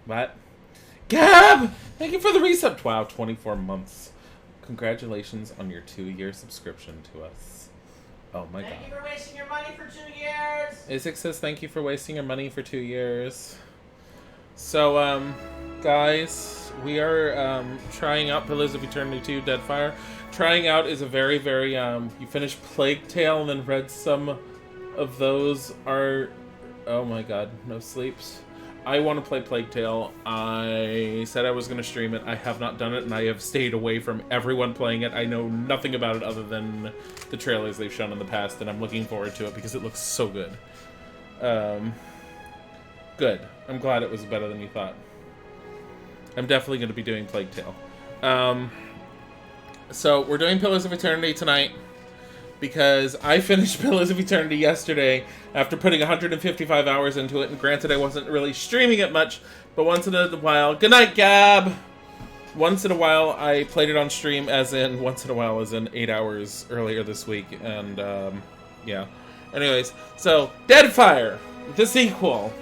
What? Gab! Thank you for the resub. Wow, 24 months. Congratulations on your 2-year subscription to us. Oh my god. Thank you for wasting your money for 2 years! Isaac says thank you for wasting your money for 2 years. So, guys, we are trying out Pillars of Eternity 2 Deadfire. Trying out is a very, very, you finish Plague Tale and then read some of those are... Oh my god, no sleeps. I want to play Plague Tale. I said I was going to stream it. I have not done it, and I have stayed away from everyone playing it. I know nothing about it other than the trailers they've shown in the past, and I'm looking forward to it because it looks so good. Good. I'm glad it was better than you thought. I'm definitely going to be doing Plague Tale. So, we're doing Pillars of Eternity tonight because I finished Pillars of Eternity yesterday after putting 155 hours into it, and granted I wasn't really streaming it much, but once in a while... Good night, Gab! Once in a while, I played it on stream, as in, once in a while, as in 8 hours earlier this week, and, yeah. Anyways, so, Deadfire! The sequel!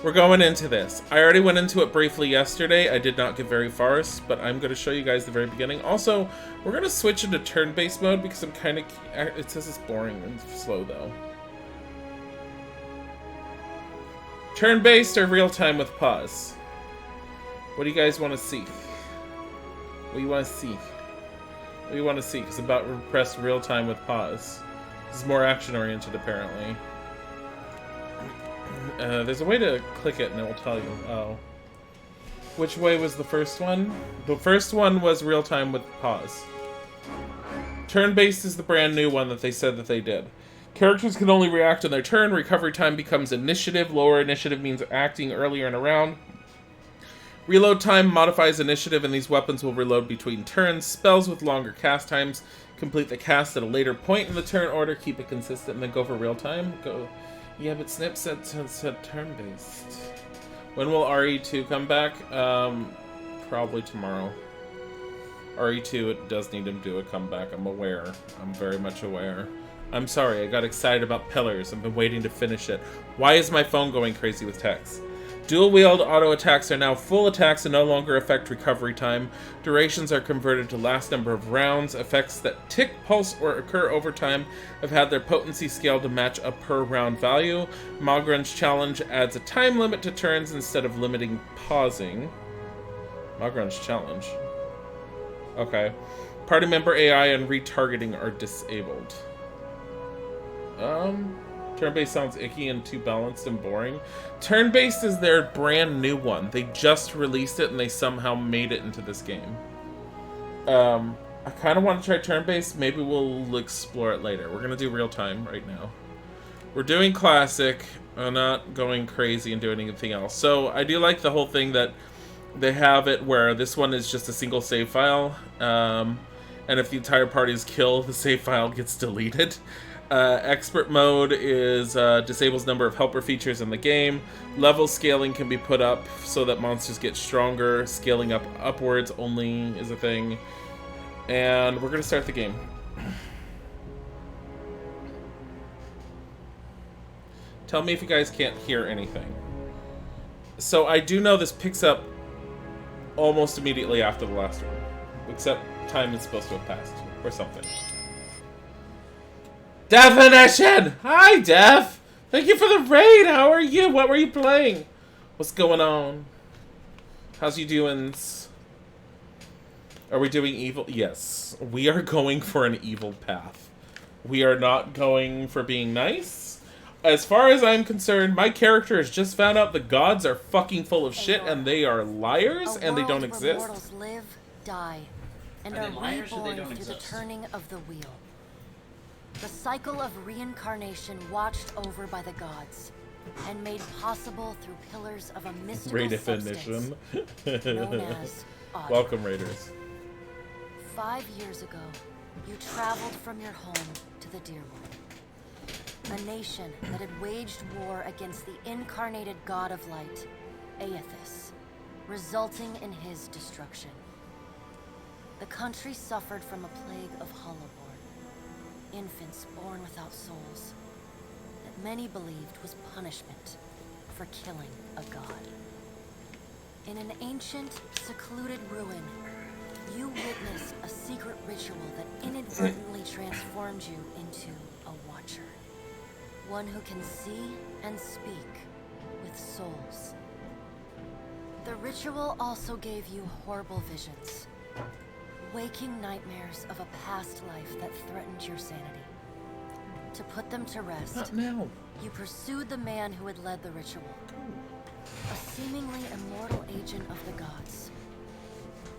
We're going into this. I already went into it briefly yesterday. I did not get very far, but I'm going to show you guys the very beginning. Also, we're going to switch into turn-based mode because I'm kind of... It says it's boring and slow, though. Turn-based or real-time with pause? What do you guys want to see? What do you want to see? What do you want to see? Because I'm about to press real-time with pause. This is more action-oriented, apparently. There's a way to click it and it will tell you. Oh. Which way was the first one? The first one was real-time with pause. Turn-based is the brand new one that they said that they did. Characters can only react on their turn. Recovery time becomes initiative. Lower initiative means acting earlier in a round. Reload time modifies initiative, and these weapons will reload between turns. Spells with longer cast times complete the cast at a later point in the turn order. Keep it consistent and then go for real-time. Go... Yeah, but Snip said turn-based. When will RE2 come back? Probably tomorrow. RE2, it does need him to do a comeback. I'm aware. I'm very much aware. I'm sorry, I got excited about Pillars. I've been waiting to finish it. Why is my phone going crazy with text? Dual-wield auto attacks are now full attacks and no longer affect recovery time. Durations are converted to last number of rounds. Effects that tick, pulse, or occur over time have had their potency scaled to match a per-round value. Malgran's Challenge adds a time limit to turns instead of limiting pausing. Malgran's Challenge. Okay. Party member AI and retargeting are disabled. Turn-based sounds icky and too balanced and boring. Turn-based is their brand new one. They just released it and they somehow made it into this game. I kind of want to try turn-based. Maybe we'll explore it later. We're going to do real-time right now. We're doing classic. I'm not going crazy and doing anything else. So I do like the whole thing that they have it where this one is just a single save file. And if the entire party is killed, the save file gets deleted. Expert mode is disables number of helper features in the game. Level scaling can be put up so that monsters get stronger. Scaling up upwards only is a thing. And we're going to start the game. Tell me if you guys can't hear anything. So I do know this picks up almost immediately after the last one. Except time is supposed to have passed. Or something. Definition! Hi, Def! Thank you for the raid! How are you? What were you playing? What's going on? How's you doings? Are we doing evil? Yes. We are going for an evil path. We are not going for being nice. As far as I'm concerned, my character has just found out the gods are fucking full of shit and they are liars and they don't exist. Mortals live, die, and are reborn through the turning of the wheel. The cycle of reincarnation watched over by the gods, and made possible through pillars of a mystical substance known as Odd. Welcome, Raiders. 5 years ago, you traveled from your home to the Dear One, a nation that had waged war against the incarnated god of light, Aethys, resulting in his destruction. The country suffered from a plague of Hollowborn, infants born without souls, that many believed was punishment for killing a god. In an ancient, secluded ruin, you witnessed a secret ritual that inadvertently transformed you into a watcher. One who can see and speak with souls. The ritual also gave you horrible visions. Waking nightmares of a past life that threatened your sanity. To put them to rest, Not now. you pursued the man who had led the ritual. A seemingly immortal agent of the gods,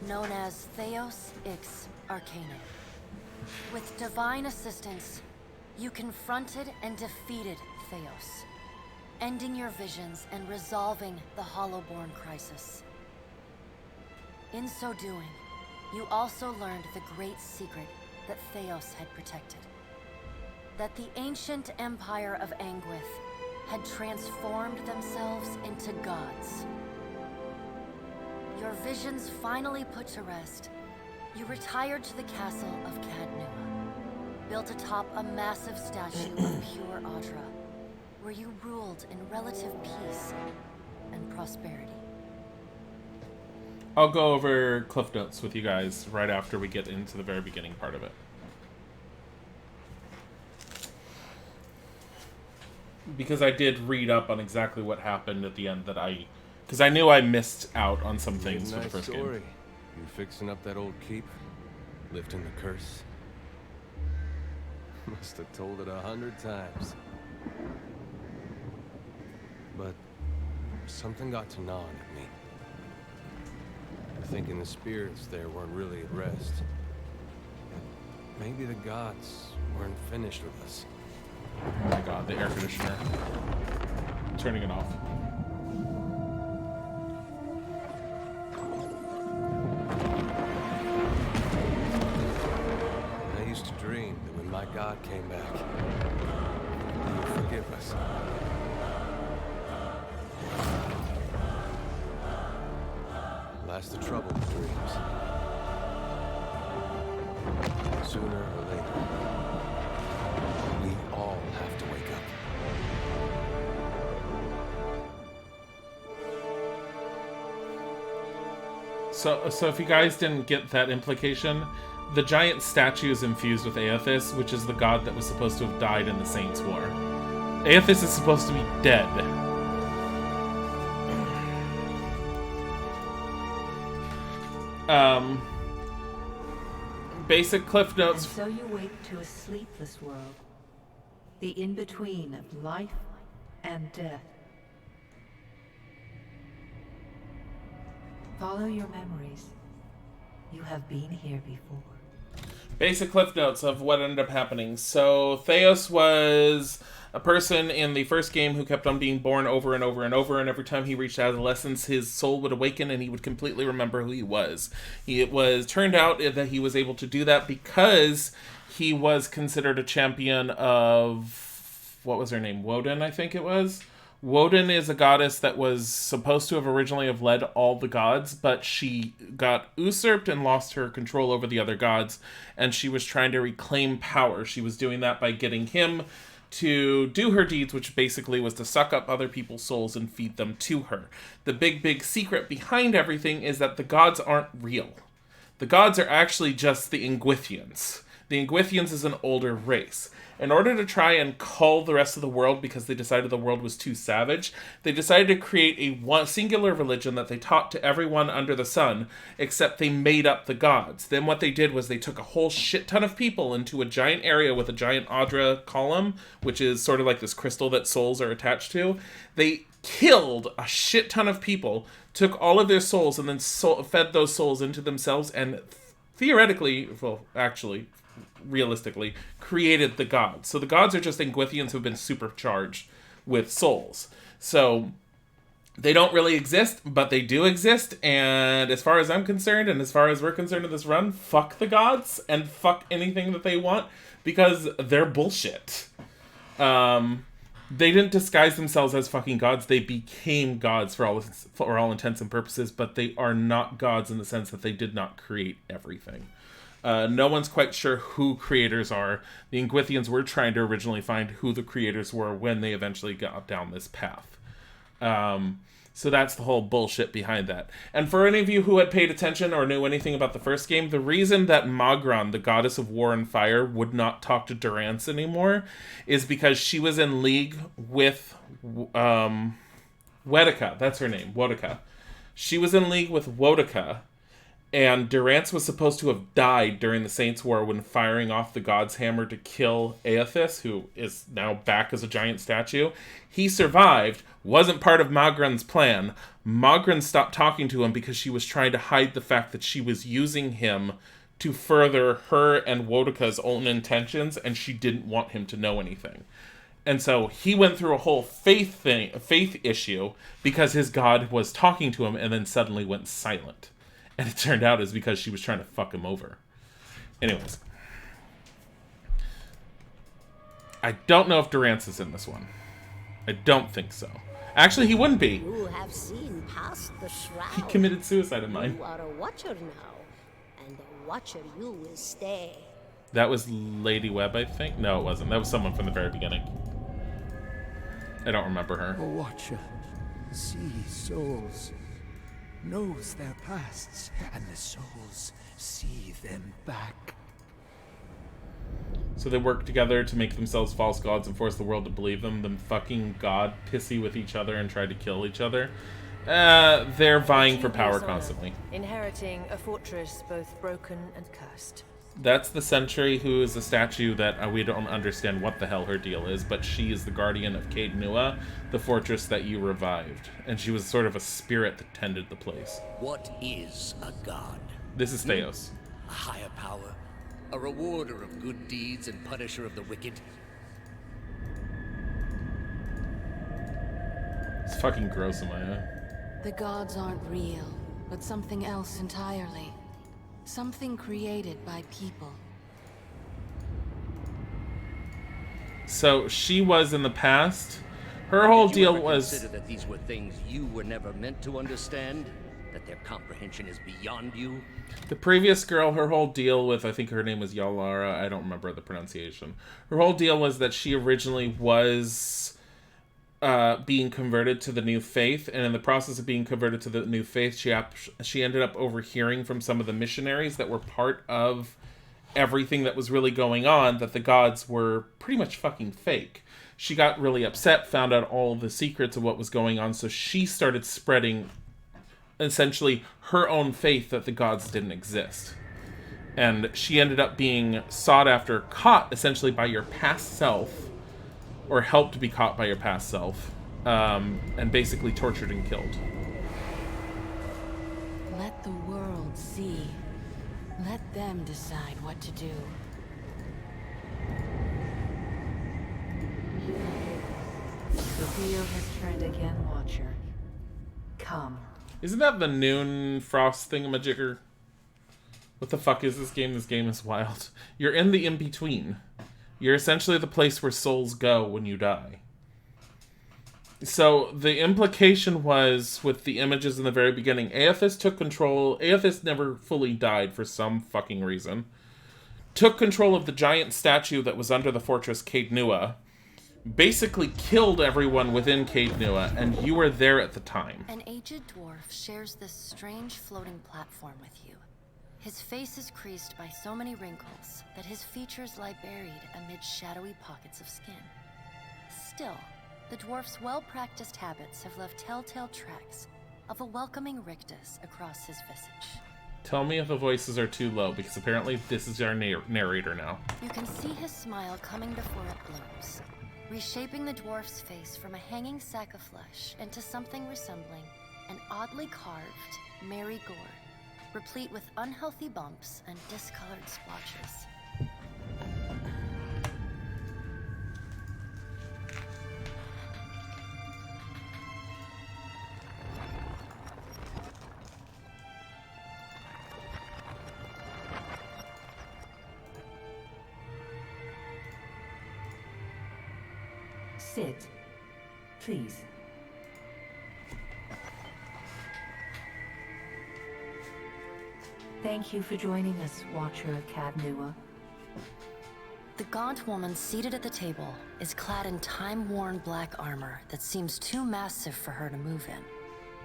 known as Theos Ix Arcana. With divine assistance, you confronted and defeated Theos, ending your visions and resolving the Hollowborn crisis. In so doing, you also learned the great secret that Theos had protected. That the ancient empire of Anguith had transformed themselves into gods. Your visions finally put to rest, you retired to the castle of Cadnua, built atop a massive statue of pure Audra, where you ruled in relative peace and prosperity. I'll go over Cliff Notes with you guys right after we get into the very beginning part of it. Because I did read up on exactly what happened at the end because I knew I missed out on some things for the first game. You fixing up that old keep? Lifting the curse? Must have told it 100 times. But something got to gnawing at me. Thinking the spirits there weren't really at rest. Maybe the gods weren't finished with us. Oh my god, the air conditioner. I'm turning it off. I used to dream that when my God came back, he would forgive us. Last the trouble with dreams. Sooner or later, we all have to wake up. So if you guys didn't get that implication, the giant statue is infused with Aethys, which is the god that was supposed to have died in the Saints' War. Aethys is supposed to be dead. Basic Cliff Notes. And so you wake to a sleepless world. The in-between of life and death. Follow your memories. You have been here before. Basic Cliff Notes of what ended up happening. So Theos was a person in the first game who kept on being born over and over and over, and every time he reached adolescence, his soul would awaken and he would completely remember who he was. It was turned out that he was able to do that because he was considered a champion of, what was her name? Woden, I think it was. Woden is a goddess that was supposed to have originally have led all the gods, but she got usurped and lost her control over the other gods, and she was trying to reclaim power. She was doing that by getting him to do her deeds, which basically was to suck up other people's souls and feed them to her. The big secret behind everything is that the gods aren't real. The gods are actually just the Ingwithians. The Ingwithians is an older race. In order to try and cull the rest of the world, because they decided the world was too savage, they decided to create a singular religion that they taught to everyone under the sun, except they made up the gods. Then what they did was they took a whole shit ton of people into a giant area with a giant Audra column, which is sort of like this crystal that souls are attached to. They killed a shit ton of people, took all of their souls, and then fed those souls into themselves, and theoretically, well, actually, realistically, created the gods. So the gods are just Ingwithians who've been supercharged with souls. So they don't really exist, but they do exist, and as far as I'm concerned, and as far as we're concerned in this run, fuck the gods, and fuck anything that they want, because they're bullshit. They didn't disguise themselves as fucking gods, they became gods for all intents and purposes, but they are not gods in the sense that they did not create everything. No one's quite sure who creators are. The Ingwithians were trying to originally find who the creators were when they eventually got down this path. So that's the whole bullshit behind that. And for any of you who had paid attention or knew anything about the first game, the reason that Magran, the goddess of war and fire, would not talk to Durance anymore is because she was in league with Wodica. That's her name, Wodica. She was in league with Wodica, and Durance was supposed to have died during the Saints' War when firing off the God's Hammer to kill Aethys, who is now back as a giant statue. He survived, wasn't part of Magran's plan. Magran stopped talking to him because she was trying to hide the fact that she was using him to further her and Wodica's own intentions, and she didn't want him to know anything. And so he went through a whole faith issue because his god was talking to him and then suddenly went silent. And it turned out it's because she was trying to fuck him over. Anyways. I don't know if Durance is in this one. I don't think so. Actually, he wouldn't be. You have seen past the shroud. He committed suicide in mine. You are a watcher now, and a watcher you will stay. That was Lady Webb, I think? No, it wasn't. That was someone from the very beginning. I don't remember her. A watcher sees souls, knows their pasts, and the souls see them back. So they work together to make themselves false gods and force the world to believe them. Them fucking god pissy with each other and try to kill each other. They're vying for power constantly. Inheriting a fortress both broken and cursed. That's the Sentry, who is a statue that we don't understand what the hell her deal is, but she is the guardian of Caed Nua, the fortress that you revived. And she was sort of a spirit that tended the place. What is a god? This is Theos. A higher power? A rewarder of good deeds and punisher of the wicked? It's fucking gross in my eye. The gods aren't real, but something else entirely. Something created by people. So she was in the past. Her whole Did you deal ever was... consider that these were things you were never meant to understand? That their comprehension is beyond you? The previous girl, her whole deal with, I think her name was Yalara, I don't remember the pronunciation. Her whole deal was that she originally was being converted to the new faith, and in the process of being converted to the new faith, she ended up overhearing from some of the missionaries that were part of everything that was really going on, that the gods were pretty much fucking fake. She got really upset, found out all the secrets of what was going on, so she started spreading essentially her own faith that the gods didn't exist. And she ended up being sought after, caught essentially by your past self, or helped to be caught by your past self, and basically tortured and killed. Let the world see. Let them decide what to do. The wheel has turned again, Watcher. Come. Isn't that the Noon Frost thingamajigger? What the fuck is this game? This game is wild. You're in the in-between. You're essentially the place where souls go when you die. So the implication was, with the images in the very beginning, Aethys took control. Aethys never fully died for some fucking reason. Took control of the giant statue that was under the fortress Caed Nua. Basically killed everyone within Caed Nua, and you were there at the time. An aged dwarf shares this strange floating platform with you. His face is creased by so many wrinkles that his features lie buried amid shadowy pockets of skin. Still, the dwarf's well-practiced habits have left telltale tracks of a welcoming rictus across his visage. Tell me if the voices are too low, because apparently this is our narrator now. You can see his smile coming before it blooms, reshaping the dwarf's face from a hanging sack of flesh into something resembling an oddly carved merry gourd, replete with unhealthy bumps and discolored splotches. Sit. Please. Thank you for joining us, Watcher of Caed Nua. The gaunt woman seated at the table is clad in time-worn black armor that seems too massive for her to move in.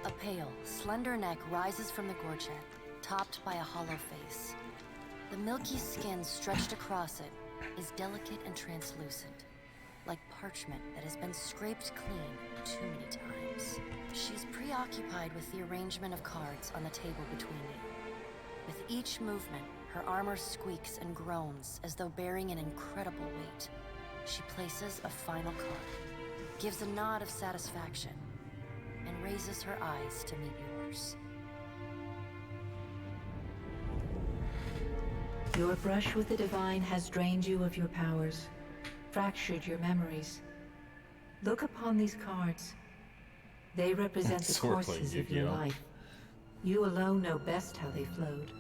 A pale, slender neck rises from the gorget, topped by a hollow face. The milky skin stretched across it is delicate and translucent, like parchment that has been scraped clean too many times. She's preoccupied with the arrangement of cards on the table between you. With each movement, her armor squeaks and groans as though bearing an incredible weight. She places a final card, gives a nod of satisfaction, and raises her eyes to meet yours. Your brush with the divine has drained you of your powers, fractured your memories. Look upon these cards. They represent the courses of your life. You alone know best how they flowed.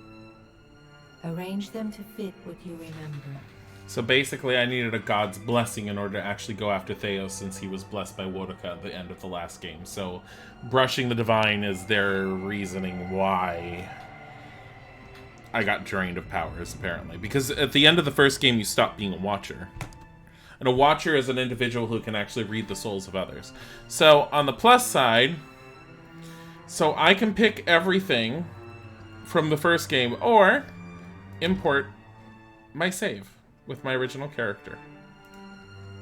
Arrange them to fit what you remember. So basically, I needed a god's blessing in order to actually go after Theos, since he was blessed by Wodoka at the end of the last game. So, brushing the divine is their reasoning why I got drained of powers, apparently. Because at the end of the first game, you stop being a watcher. And a watcher is an individual who can actually read the souls of others. So, on the plus side, so I can pick everything from the first game, or import my save with my original character.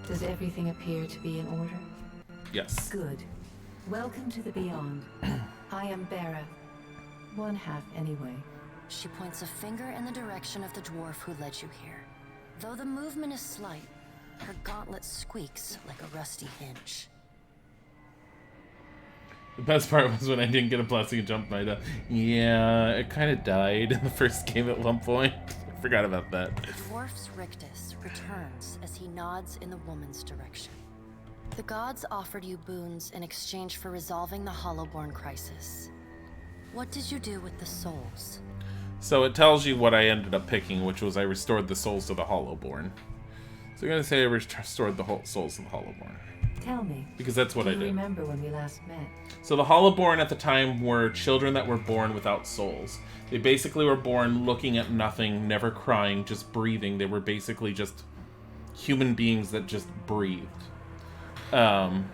Does everything appear to be in order? Yes. Good. Welcome to the Beyond. I am Bara. One half, anyway. She points a finger in the direction of the dwarf who led you here. Though the movement is slight, her gauntlet squeaks like a rusty hinge. The best part was when I didn't get a blessing and jumped my death. Yeah, it kind of died in the first game at one point. I forgot about that. The dwarf's rictus returns as he nods in the woman's direction. The gods offered you boons in exchange for resolving the Hollowborn crisis. What did you do with the souls? So it tells you what I ended up picking, which was I restored the souls of the Hollowborn. So I'm going to say I restored the souls of the Hollowborn. Tell me. Because that's what I did. Remember when we last met? So the Hollowborn at the time were children that were born without souls. They basically were born looking at nothing, never crying, just breathing. They were basically just human beings that just breathed. And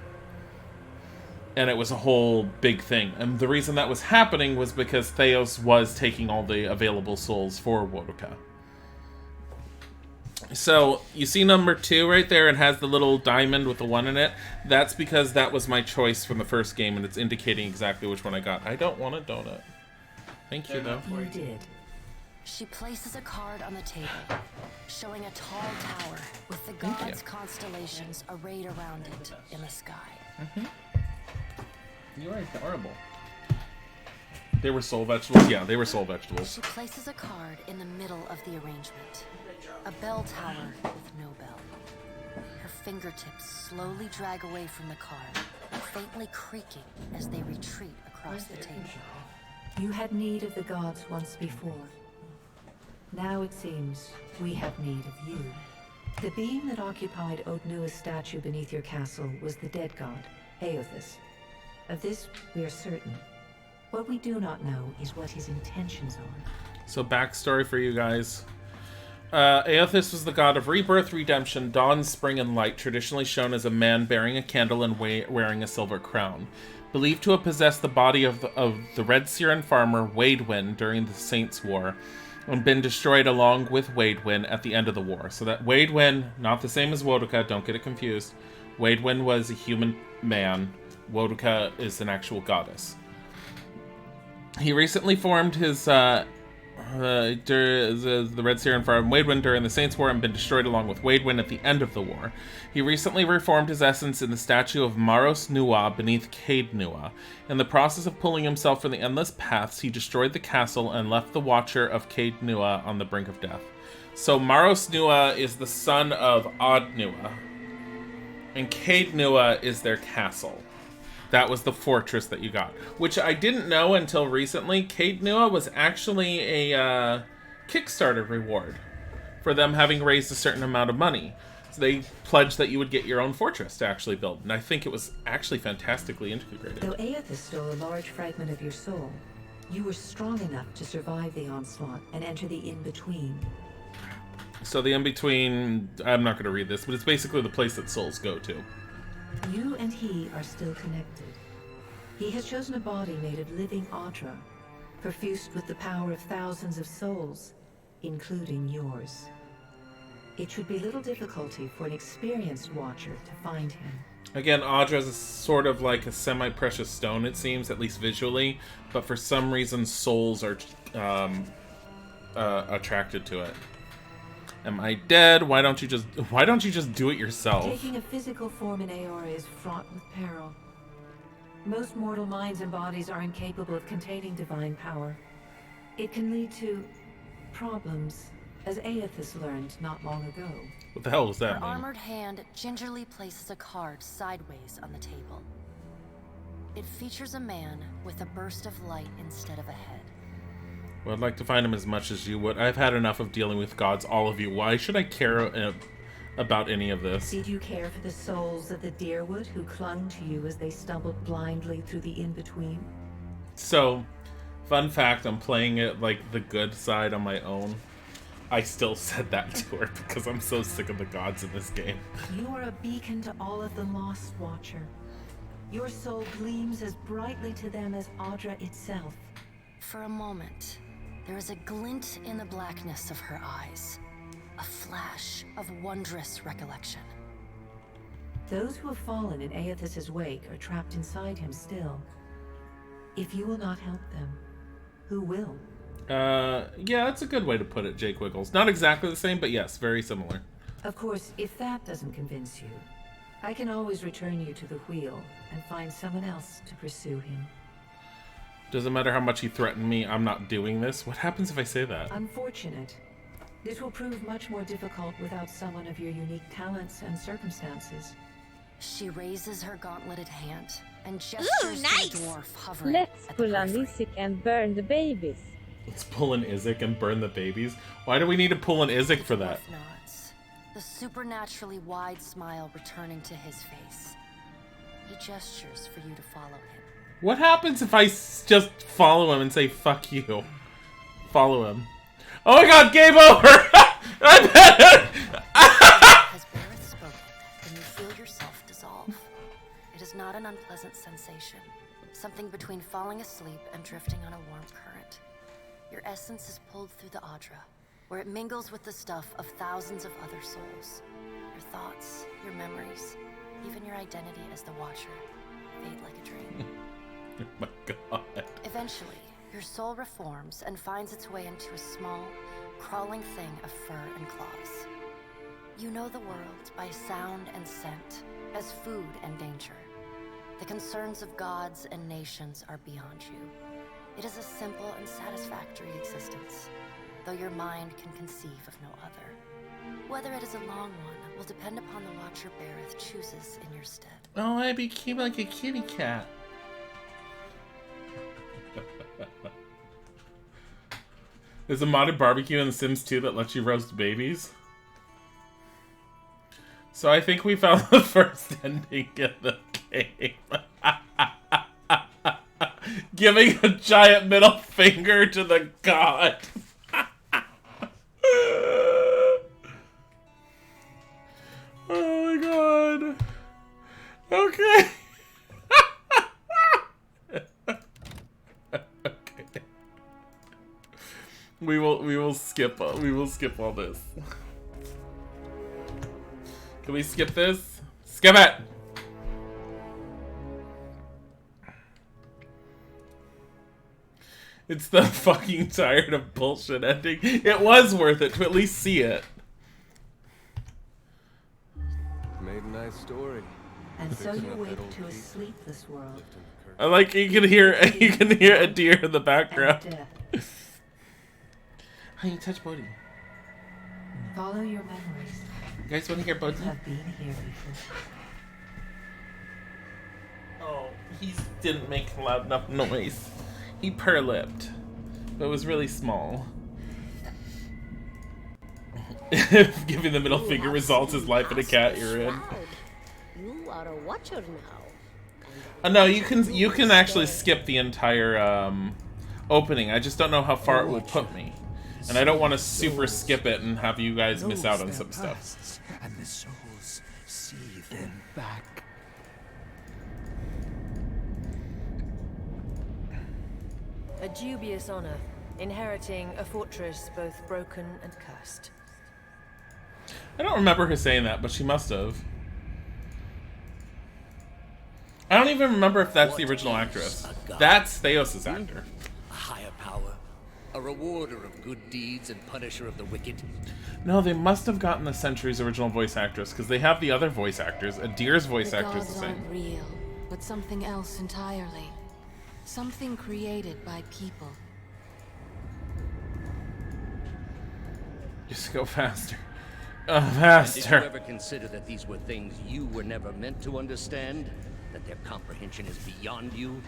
it was a whole big thing. And the reason that was happening was because Theos was taking all the available souls for Wodoka. So, you see number 2 right there? It has the little diamond with the 1 in it. That's because that was my choice from the first game, and it's indicating exactly which one I got. I don't want a donut. Thank you, though. You did. She places a card on the table, showing a tall tower with the gods' constellations arrayed around it in the sky. You're adorable. They were soul vegetables? Yeah, they were soul vegetables. She places a card in the middle of the arrangement. A bell tower with no bell. Her fingertips slowly drag away from the card, faintly creaking as they retreat across the table. You had need of the gods once before. Now it seems we have need of you. The being that occupied Odnua's statue beneath your castle was the dead god, Aothis. Of this we are certain. What we do not know is what his intentions are. So backstory for you guys. Aothis was the god of rebirth, redemption, dawn, spring, and light, traditionally shown as a man bearing a candle and wearing a silver crown. Believed to have possessed the body of the Red Siren farmer Waidwin during the Saints' War, and been destroyed along with Waidwin at the end of the war. So that Waidwin, not the same as Wodoka, don't get it confused. Waidwin was a human man. Wodoka is an actual goddess. He recently formed his the Red Siren farm Waidwin during the Saints' War and been destroyed along with Waidwin at the end of the war. He recently reformed his essence in the statue of Maros Nua beneath Cade Nua. In the process of pulling himself from the endless paths, he destroyed the castle and left the Watcher of Cade Nua on the brink of death. So Maros Nua is the son of Odd Nua, and Cade Nua is their castle. That was the fortress that you got, which I didn't know until recently. Cade Nua was actually a Kickstarter reward for them having raised a certain amount of money. So they pledged that you would get your own fortress to actually build, and I think it was actually fantastically integrated. Though Aothis stole a large fragment of your soul, you were strong enough to survive the onslaught and enter the in-between. So the in-between, I'm not going to read this, but it's basically the place that souls go to. You and he are still connected. He has chosen a body made of living Audra, perfused with the power of thousands of souls, including yours. It should be little difficulty for an experienced watcher to find him. Again, Audra is sort of like a semi-precious stone, it seems, at least visually, but for some reason souls are attracted to it. Am I dead? Why don't you just do it yourself? Taking a physical form in Aora is fraught with peril. Most mortal minds and bodies are incapable of containing divine power. It can lead to problems, as Aethys learned not long ago. What the hell does that Her mean? armored hand gingerly places a card sideways on the table. It features a man with a burst of light instead of a head. Well, I'd like to find him as much as you would. I've had enough of dealing with gods, all of you. Why should I care about any of this? Did you care for the souls of the Deerwood who clung to you as they stumbled blindly through the in-between? So, fun fact, I'm playing it like the good side on my own. I still said that to her because I'm so sick of the gods in this game. You are a beacon to all of the lost, Watcher. Your soul gleams as brightly to them as Audra itself. For a moment, there is a glint in the blackness of her eyes. A flash of wondrous recollection. Those who have fallen in Aethys' wake are trapped inside him still. If you will not help them, who will? Yeah, that's a good way to put it, Jake Wiggles. Not exactly the same, but yes, very similar. Of course, if that doesn't convince you, I can always return you to the wheel and find someone else to pursue him. Doesn't matter how much he threatened me, I'm not doing this. What happens if I say that? Unfortunate. This will prove much more difficult without someone of your unique talents and circumstances. She raises her gauntleted hand and gestures Ooh, nice. to the dwarf hovering Let's at the pull an periphery. Isaac and burn the babies. Let's pull an Isaac and burn the babies. Why do we need to pull an Isaac for The that? dwarf nods, the supernaturally wide smile returning to his face. He gestures for you to follow him. What happens if I just follow him and say, fuck you? Follow him. Oh my god, game over! I'm better! Has Bareth spoken, and you feel yourself dissolve. It is not an unpleasant sensation. Something between falling asleep and drifting on a warm current. Your essence is pulled through the Audra, where it mingles with the stuff of thousands of other souls. Your thoughts, your memories, even your identity as the Watcher, fade like a dream. Oh my god. Eventually, your soul reforms and finds its way into a small, crawling thing of fur and claws. You know the world by sound and scent, as food and danger. The concerns of gods and nations are beyond you. It is a simple and satisfactory existence, though your mind can conceive of no other. Whether it is a long one will depend upon the Watcher Bareth chooses in your stead. Oh, I became like a kitty cat. There's a modded barbecue in The Sims 2 that lets you roast babies. So I think we found the first ending in the game. Giving a giant middle finger to the god. Oh my god. Okay. Okay. We will skip all this. Can we skip this? Skip it. It's the fucking tired of bullshit ending. It was worth it to at least see it. Made a nice story. And so Fixing you up that wake old to a keep. sleepless world. I like you can hear a deer in the background. And death. How you touch Bodhi? Follow your memories. You guys want to hear Bodhi? You have been here before. Oh, he didn't make loud enough noise. He purr-lipped, but it was really small. Giving the middle finger results his life in a cat you're in. You are a Watcher now. No, you can actually skip the entire opening. I just don't know how far it will put me, and I don't want to super skip it and have you guys miss out on some stuff. And the souls see them back. A dubious honor, inheriting a fortress both broken and cursed. I don't remember her saying that, but she must have. I don't even remember if that's the original actress. That's Theos' actor. A higher power, a rewarder of good deeds and punisher of the wicked. No, they must have gotten the Century's original voice actress, because they have the other voice actors. Adir's voice actor is the same. Aren't real, but something else entirely. Something created by people. Just go faster. Did you ever consider that these were things you were never meant to understand? That their comprehension is beyond you?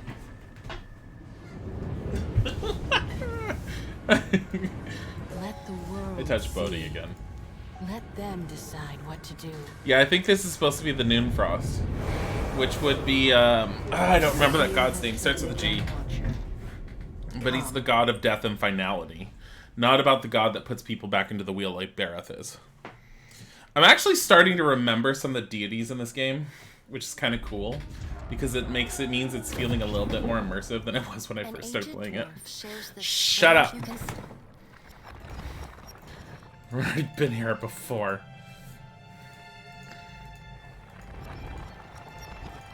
Let the world I touched Bodhi see. again. Let them decide what to do. Yeah, I think this is supposed to be the Noonfrost. Which would be, I don't remember that god's name. Starts with a G. But he's the god of death and finality. Not about the god that puts people back into the wheel like Bareth is. I'm actually starting to remember some of the deities in this game, which is kind of cool. Because it means it's feeling a little bit more immersive than it was when I first started playing it. Shut up! I've already been here before.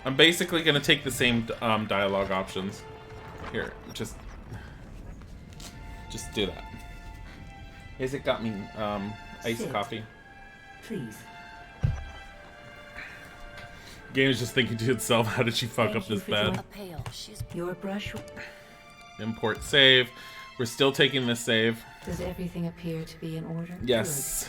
I'm basically going to take the same dialogue options. Here, just do that. Has it got me iced coffee? Please. Game is just thinking to itself, how did she fuck up this bed? Your brush. Import save. We're still taking this save. Does everything appear to be in order? Yes.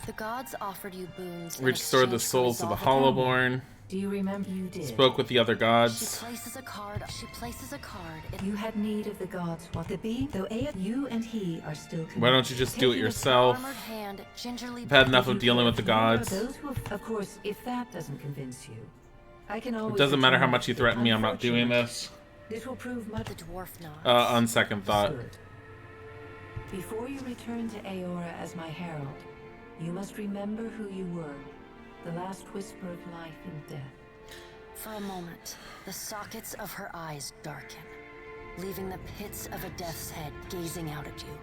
The gods offered you boons. Restored the souls of the Hollowborn. Do you remember you did? Spoke with the other gods. She places a card. You had need of the gods. What the being? Though you and he are still connected. Why don't you just do it yourself? I've had enough of dealing with the gods. Those who have, of course, if that doesn't convince you, I can always. It doesn't matter how much you threaten me. I'm not doing this. This will prove much. The dwarf nods. On second thought. Good. Before you return to Aora as my herald, you must remember who you were. The last whisper of life and death. For a moment, the sockets of her eyes darken, leaving the pits of a death's head gazing out at you.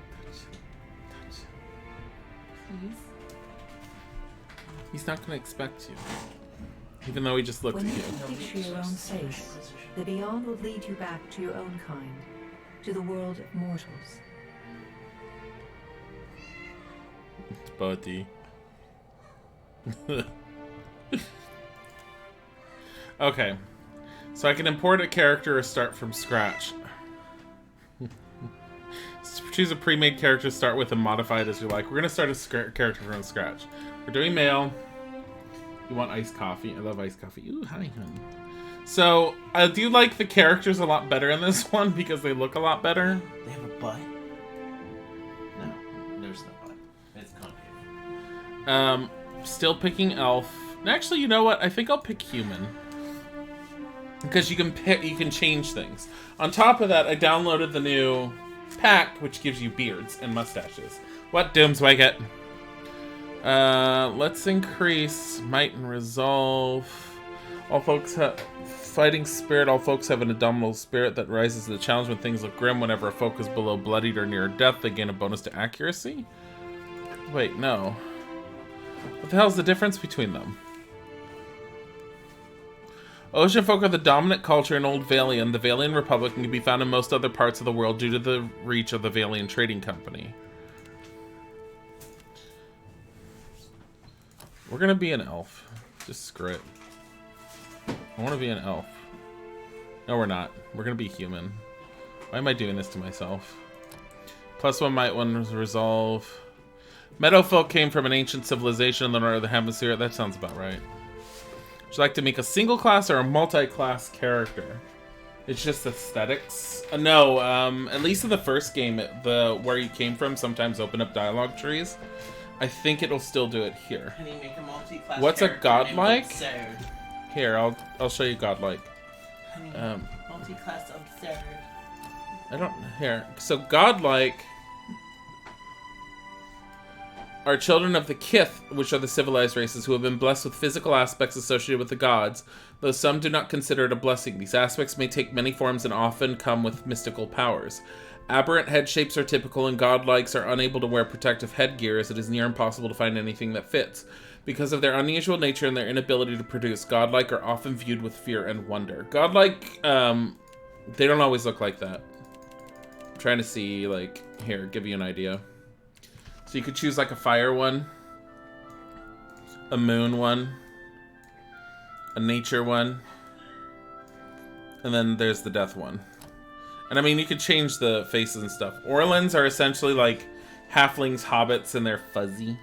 Please? He's not going to expect you. Even though he just looked at you. When you picture your own face, the beyond will lead you back to your own kind, to the world of mortals. It's Buddy. Okay, so I can import a character or start from scratch. Choose a pre-made character, start with, and modify it as you like. We're gonna start a character from scratch. We're doing male. You want iced coffee? I love iced coffee. Ooh, honey. So I do like the characters a lot better in this one because they look a lot better. They have a butt? No, there's no butt. It's concave. Still picking elf. Actually, you know what? I think I'll pick human. Because you can change things. On top of that, I downloaded the new pack, which gives you beards and mustaches. What, Doomswicket? Let's increase might and resolve. All folks have fighting spirit. All folks have an indomitable spirit that rises to the challenge when things look grim. Whenever a folk is below bloodied or near death, they gain a bonus to accuracy. Wait, no. What the hell's the difference between them? Ocean folk are the dominant culture in Old Valian, the Valian Republic, and can be found in most other parts of the world due to the reach of the Valian Trading Company. We're gonna be an elf. Just screw it. I want to be an elf. No, we're not. We're gonna be human. Why am I doing this to myself? +1 might, 1 resolve. Meadowfolk came from an ancient civilization in the north of the hemisphere. That sounds about right. Would you like to make a single class or a multi-class character? It's just aesthetics. No, at least in the first game, the where you came from sometimes open up dialogue trees. I think it'll still do it here. Can you make a multi-class What's a character godlike? named Absurd? Here, I'll show you godlike. Honey, multi-class absurd. I don't here. So godlike. are children of the Kith, which are the civilized races, who have been blessed with physical aspects associated with the gods, though some do not consider it a blessing. These aspects may take many forms and often come with mystical powers. Aberrant head shapes are typical, and godlikes are unable to wear protective headgear, as it is near impossible to find anything that fits. Because of their unusual nature and their inability to produce, godlike are often viewed with fear and wonder. Godlike, they don't always look like that. I'm trying to see, like, here, give you an idea. So you could choose like a fire one, a moon one, a nature one, and then there's the death one. And I mean, you could change the faces and stuff. Orlans are essentially like halflings, hobbits, and they're fuzzy.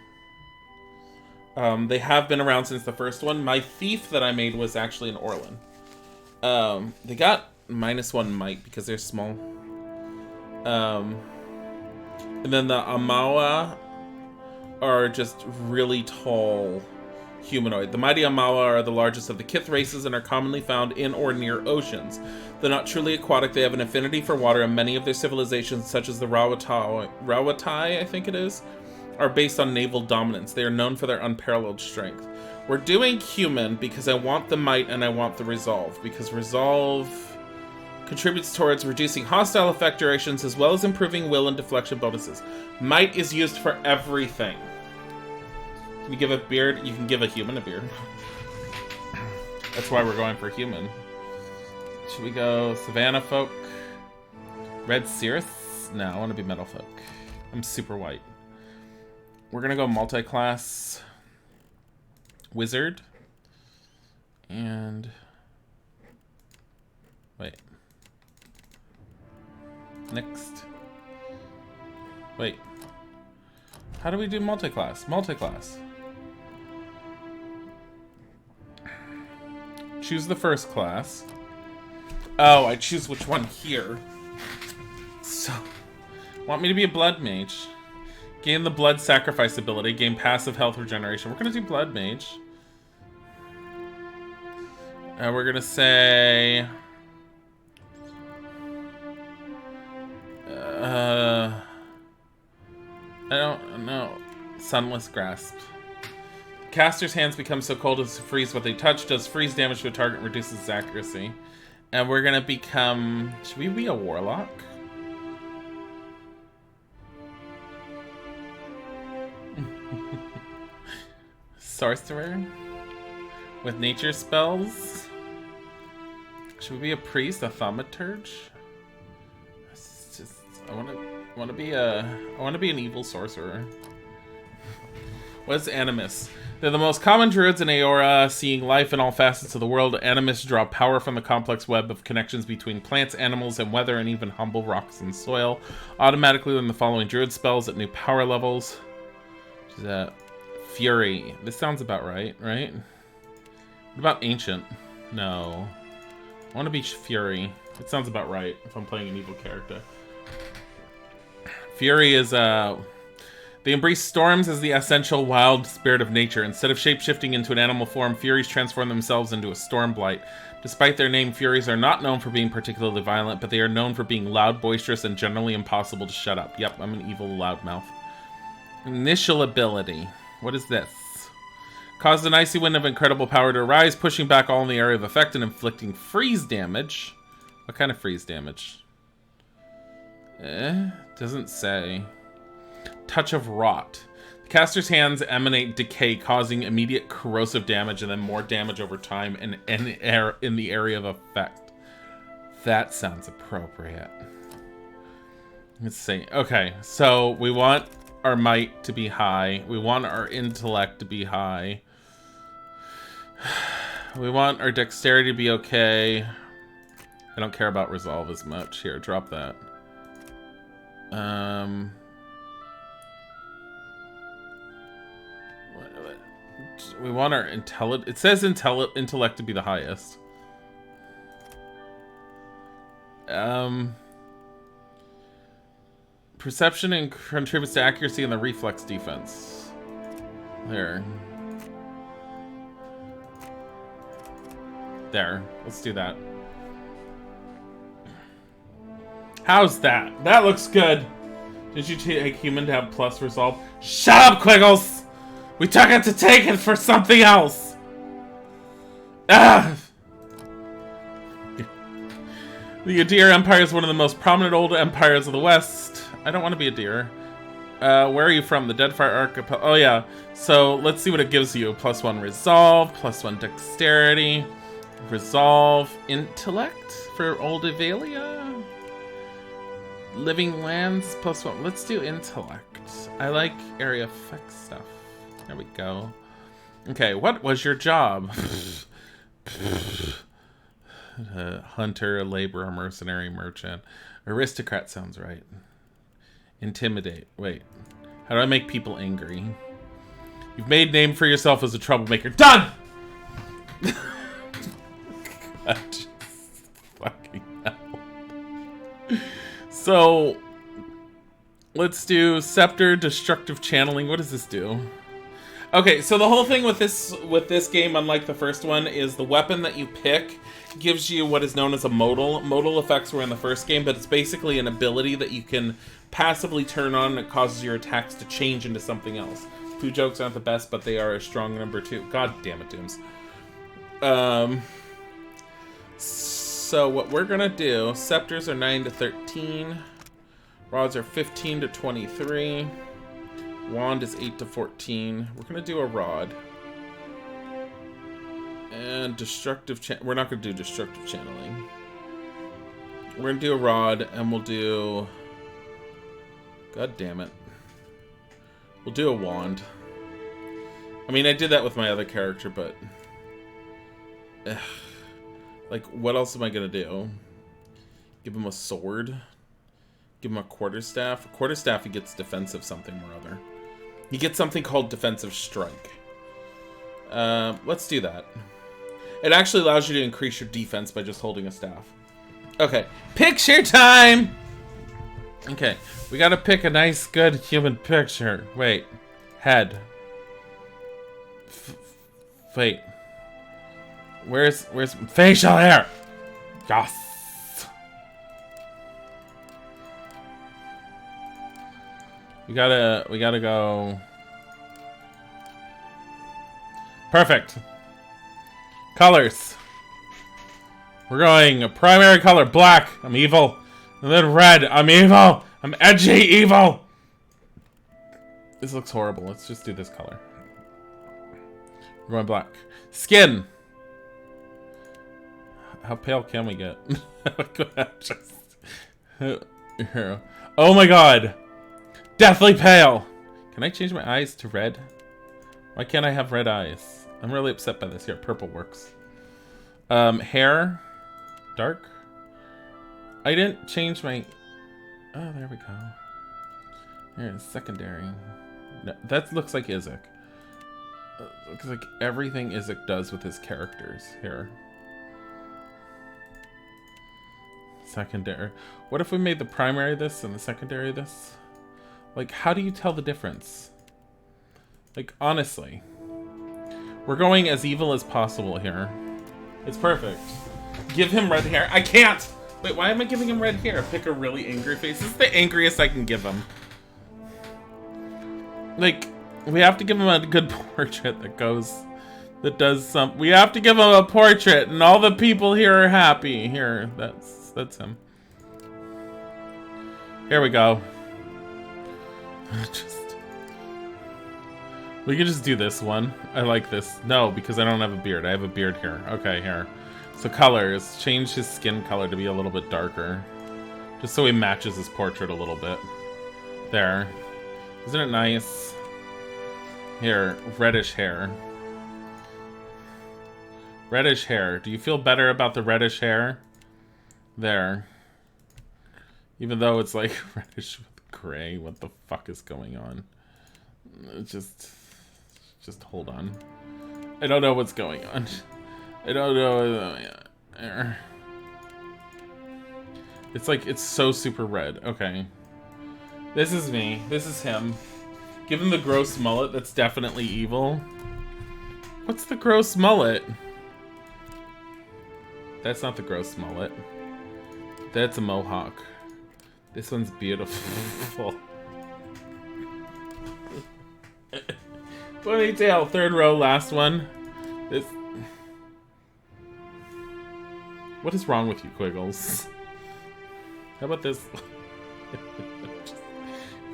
They have been around since the first one. My thief that I made was actually an Orlan. They got -1 might because they're small. And then the Amawa are just really tall humanoid. The mighty Amawa are the largest of the Kith races and are commonly found in or near oceans. Though not truly aquatic, they have an affinity for water, and many of their civilizations, such as the Rawatai, I think it is, are based on naval dominance. They are known for their unparalleled strength. We're doing human because I want the might and I want the resolve, because resolve contributes towards reducing hostile effect durations as well as improving will and deflection bonuses. Might is used for everything. Can you give a beard? You can give a human a beard. That's why we're going for human. Should we go Savannah folk? Red Cirrus? No, I want to be metal folk. I'm super white. We're gonna go multi-class wizard. And wait. Next. Wait. How do we do multi-class? Multi-class. Choose the first class. Oh, I choose which one here. So, want me to be a blood mage. Gain the blood sacrifice ability. Gain passive health regeneration. We're gonna do blood mage. We're gonna say... I don't know. Sunless Grasp. Caster's hands become so cold as to freeze what they touch. Does freeze damage to a target, reduces its accuracy. And we're gonna become... Should we be a warlock? Sorcerer? With nature spells? Should we be a priest? A thaumaturge? It's just... I wanna be an evil sorcerer. What is Animus? They're the most common druids in Aora, seeing life in all facets of the world. Animus draw power from the complex web of connections between plants, animals, and weather, and even humble rocks and soil. Automatically learn the following druid spells at new power levels. Which is Fury. This sounds about right, right? What about Ancient? No. I want to be Fury. It sounds about right if I'm playing an evil character. Fury is, they embrace storms as the essential wild spirit of nature. Instead of shape-shifting into an animal form, Furies transform themselves into a storm blight. Despite their name, Furies are not known for being particularly violent, but they are known for being loud, boisterous, and generally impossible to shut up. Yep, I'm an evil loudmouth. Initial ability. What is this? Caused an icy wind of incredible power to arise, pushing back all in the area of effect and inflicting freeze damage. What kind of freeze damage? Doesn't say. Touch of Rot. The caster's hands emanate decay, causing immediate corrosive damage and then more damage over time in the area of effect. That sounds appropriate. Let's see. Okay, so we want our might to be high. We want our intellect to be high. We want our dexterity to be okay. I don't care about resolve as much. Here, drop that. We want our intellect. It says intellect to be the highest. Perception and contributes to accuracy and the reflex defense. There. There. Let's do that. How's that? That looks good. Did you take human to have plus resolve? Shut up, Quiggles! We took it to take it for something else! Ah! The Adir Empire is one of the most prominent old empires of the West. I don't want to be a deer. Where are you from? The Deadfire Archipelago. Oh, yeah. So, let's see what it gives you. +1 resolve, +1 dexterity, resolve, intellect for Old Avelia. Living lands, +1. Let's do intellect. I like area effect stuff. There we go. Okay, what was your job? Hunter, laborer, mercenary, merchant. Aristocrat sounds right. Intimidate. Wait. How do I make people angry? You've made name for yourself as a troublemaker. Done! God, just fucking hell. So, let's do Scepter, Destructive Channeling. What does this do? Okay, so the whole thing with this game, unlike the first one, is the weapon that you pick gives you what is known as a modal. Modal effects were in the first game, but it's basically an ability that you can passively turn on that causes your attacks to change into something else. Food jokes aren't the best, but they are a strong number 2. God damn it, Dooms. So what we're gonna do, scepters are 9 to 13, rods are 15 to 23, wand is 8 to 14. We're gonna do a rod. And destructive we're not gonna do destructive channeling. We're gonna do a rod, and we'll do... God damn it. We'll do a wand. I mean, I did that with my other character, but... Like, what else am I gonna do? Give him a sword? Give him a quarterstaff? A quarterstaff, he gets defensive something or other. He gets something called defensive strike. Let's do that. It actually allows you to increase your defense by just holding a staff. Okay, picture time! Okay, we gotta pick a nice, good human picture. Wait, head. Wait. Where's facial hair? Yes. We gotta go. Perfect. Colors. We're going a primary color, black. I'm evil. And then red. I'm evil. I'm edgy evil. This looks horrible. Let's just do this color. We're going black. Skin. How pale can we get? Oh my god. Deathly pale. Can I change my eyes to red? Why can't I have red eyes? I'm really upset by this. Here, purple works. Hair. Dark. I didn't change my... Oh, there we go. Here's secondary. No, that looks like Isaac. Looks like everything Isaac does with his characters. Here. Secondary. What if we made the primary this and the secondary this? Like, how do you tell the difference? Like, honestly. We're going as evil as possible here. It's perfect. Give him red hair. I can't! Wait, why am I giving him red hair? Pick a really angry face. This is the angriest I can give him. Like, we have to give him a good portrait that goes... That does some... We have to give him a portrait, and all the people here are happy. Here, that's him. Here we go. We can just do this one. I like this. No, because I don't have a beard. I have a beard here. Okay, here. So colors. Change his skin color to be a little bit darker. Just so he matches his portrait a little bit. There. Isn't it nice? Here, reddish hair. Reddish hair. Do you feel better about the reddish hair? There. Even though it's like reddish with gray. What the fuck is going on? Just hold on. I don't know what's going on. I don't know. It's like, it's so super red. Okay. This is me. This is him. Give him the gross mullet. That's definitely evil. What's the gross mullet? That's not the gross mullet. That's a mohawk. This one's beautiful. Ponytail, third row, last one. This. What is wrong with you, Quiggles? How about this?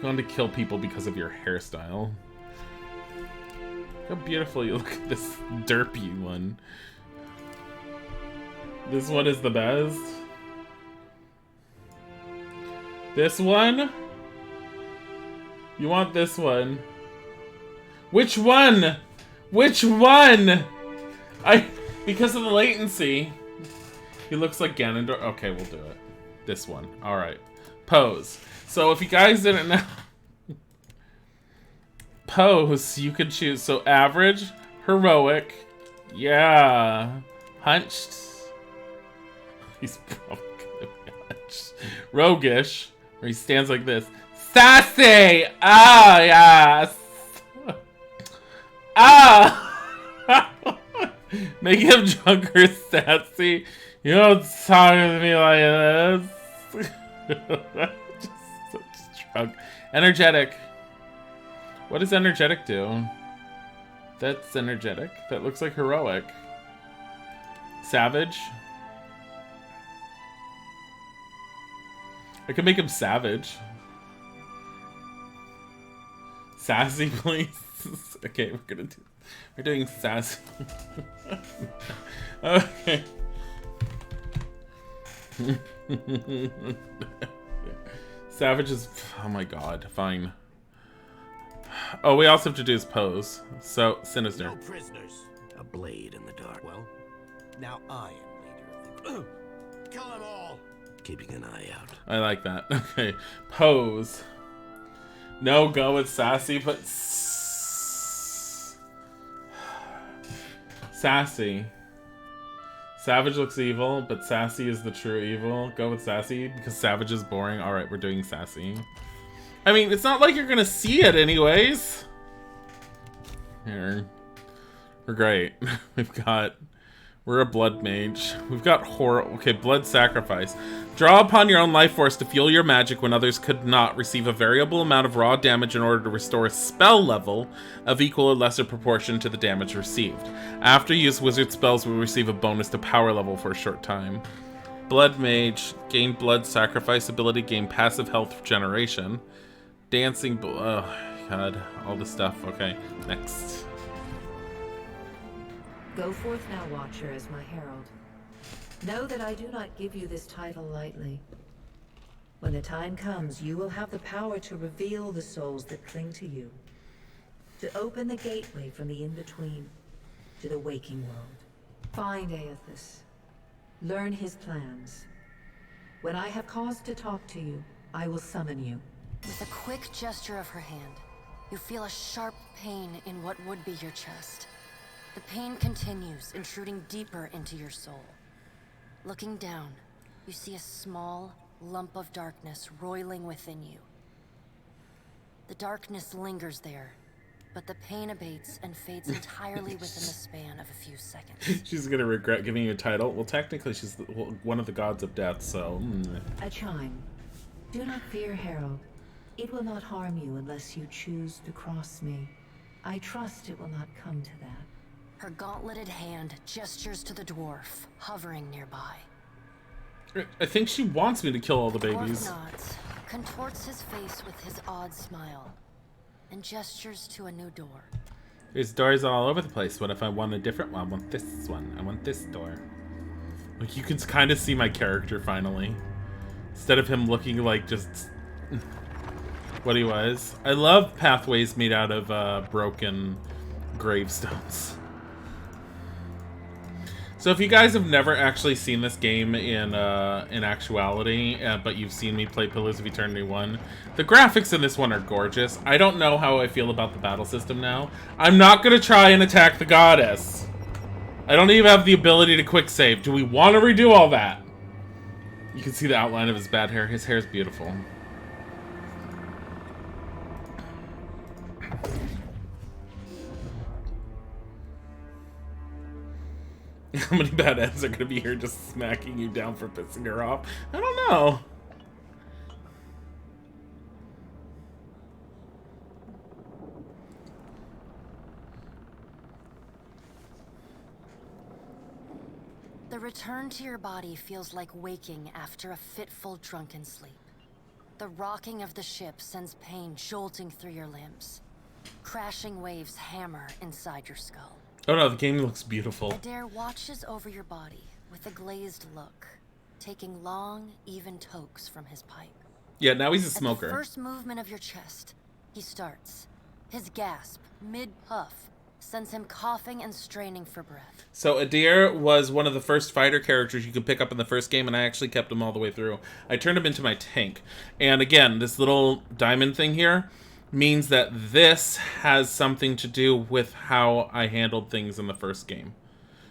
Going to kill people because of your hairstyle. How beautiful you look at this derpy one. This one is the best. This one? You want this one? Which one? Which one? Because of the latency. He looks like Ganondorf. Okay, we'll do it. This one. Alright. Pose. So if you guys didn't know... Pose, you could choose. So average, heroic, yeah, hunched. He's probably gonna be hunched. Roguish, where he stands like this. Sassy! Ah, yes! Ah! Make him drunk or sassy. You don't talk to me like this. Just drunk. Energetic. What does energetic do? That's energetic. That looks like heroic. Savage. I could make him savage. Sassy, please. Okay, we're doing sassy. Okay. Savage is, oh my god, fine. Oh, we also have to do his pose. So, sinister. No prisoners. A blade in the dark. Well, now I am leader of the... Kill them all! Keeping an eye out. I like that. Okay. Pose. No, go with sassy, but... Sassy. Savage looks evil, but sassy is the true evil. Go with sassy, because savage is boring. Alright, we're doing sassy. I mean, it's not like you're gonna see it anyways. Here. We're great. We're a blood mage. We've got okay, blood sacrifice. Draw upon your own life force to fuel your magic when others could not. Receive a variable amount of raw damage in order to restore a spell level of equal or lesser proportion to the damage received. After use, wizard spells will receive a bonus to power level for a short time. Blood mage. Gain blood sacrifice ability. Gain passive health regeneration. Dancing, oh god, all this stuff. Okay, next. Go forth now, Watcher, as my herald. Know that I do not give you this title lightly. When the time comes, you will have the power to reveal the souls that cling to you. To open the gateway from the in-between to the waking world. Find Aethys. Learn his plans. When I have cause to talk to you, I will summon you. With a quick gesture of her hand, you feel a sharp pain in what would be your chest. The pain continues, intruding deeper into your soul. Looking down, you see a small lump of darkness roiling within you. The darkness lingers there, but the pain abates and fades entirely within the span of a few seconds. She's gonna regret giving you a title. Well, technically, she's one of the gods of death, so... A chime. Do not fear, Herald. It will not harm you unless you choose to cross me. I trust it will not come to that. Her gauntleted hand gestures to the dwarf, hovering nearby. I think she wants me to kill all the babies. Dwarf nods, contorts his face with his odd smile, and gestures to a new door. There's doors all over the place. What if I want a different one? I want this one. I want this door. Like, you can kind of see my character finally. Instead of him looking like just... what he was. I love pathways made out of broken gravestones. So if you guys have never actually seen this game in actuality, but you've seen me play Pillars of Eternity 1, the graphics in this one are gorgeous. I don't know how I feel about the battle system now. I'm not going to try and attack the goddess. I don't even have the ability to quick save. Do we want to redo all that? You can see the outline of his bad hair. His hair is beautiful. How many bad ends are going to be here just smacking you down for pissing her off? I don't know. The return to your body feels like waking after a fitful drunken sleep. The rocking of the ship sends pain jolting through your limbs. Crashing waves hammer inside your skull. Oh no, the game looks beautiful. Adair watches over your body with a glazed look, taking long, even tokes from his pipe. Yeah, now he's a smoker. At the first movement of your chest, he starts. His gasp, mid-puff, sends him coughing and straining for breath. So Adair was one of the first fighter characters you could pick up in the first game, and I actually kept him all the way through. I turned him into my tank. And again, this little diamond thing here means that this has something to do with how I handled things in the first game.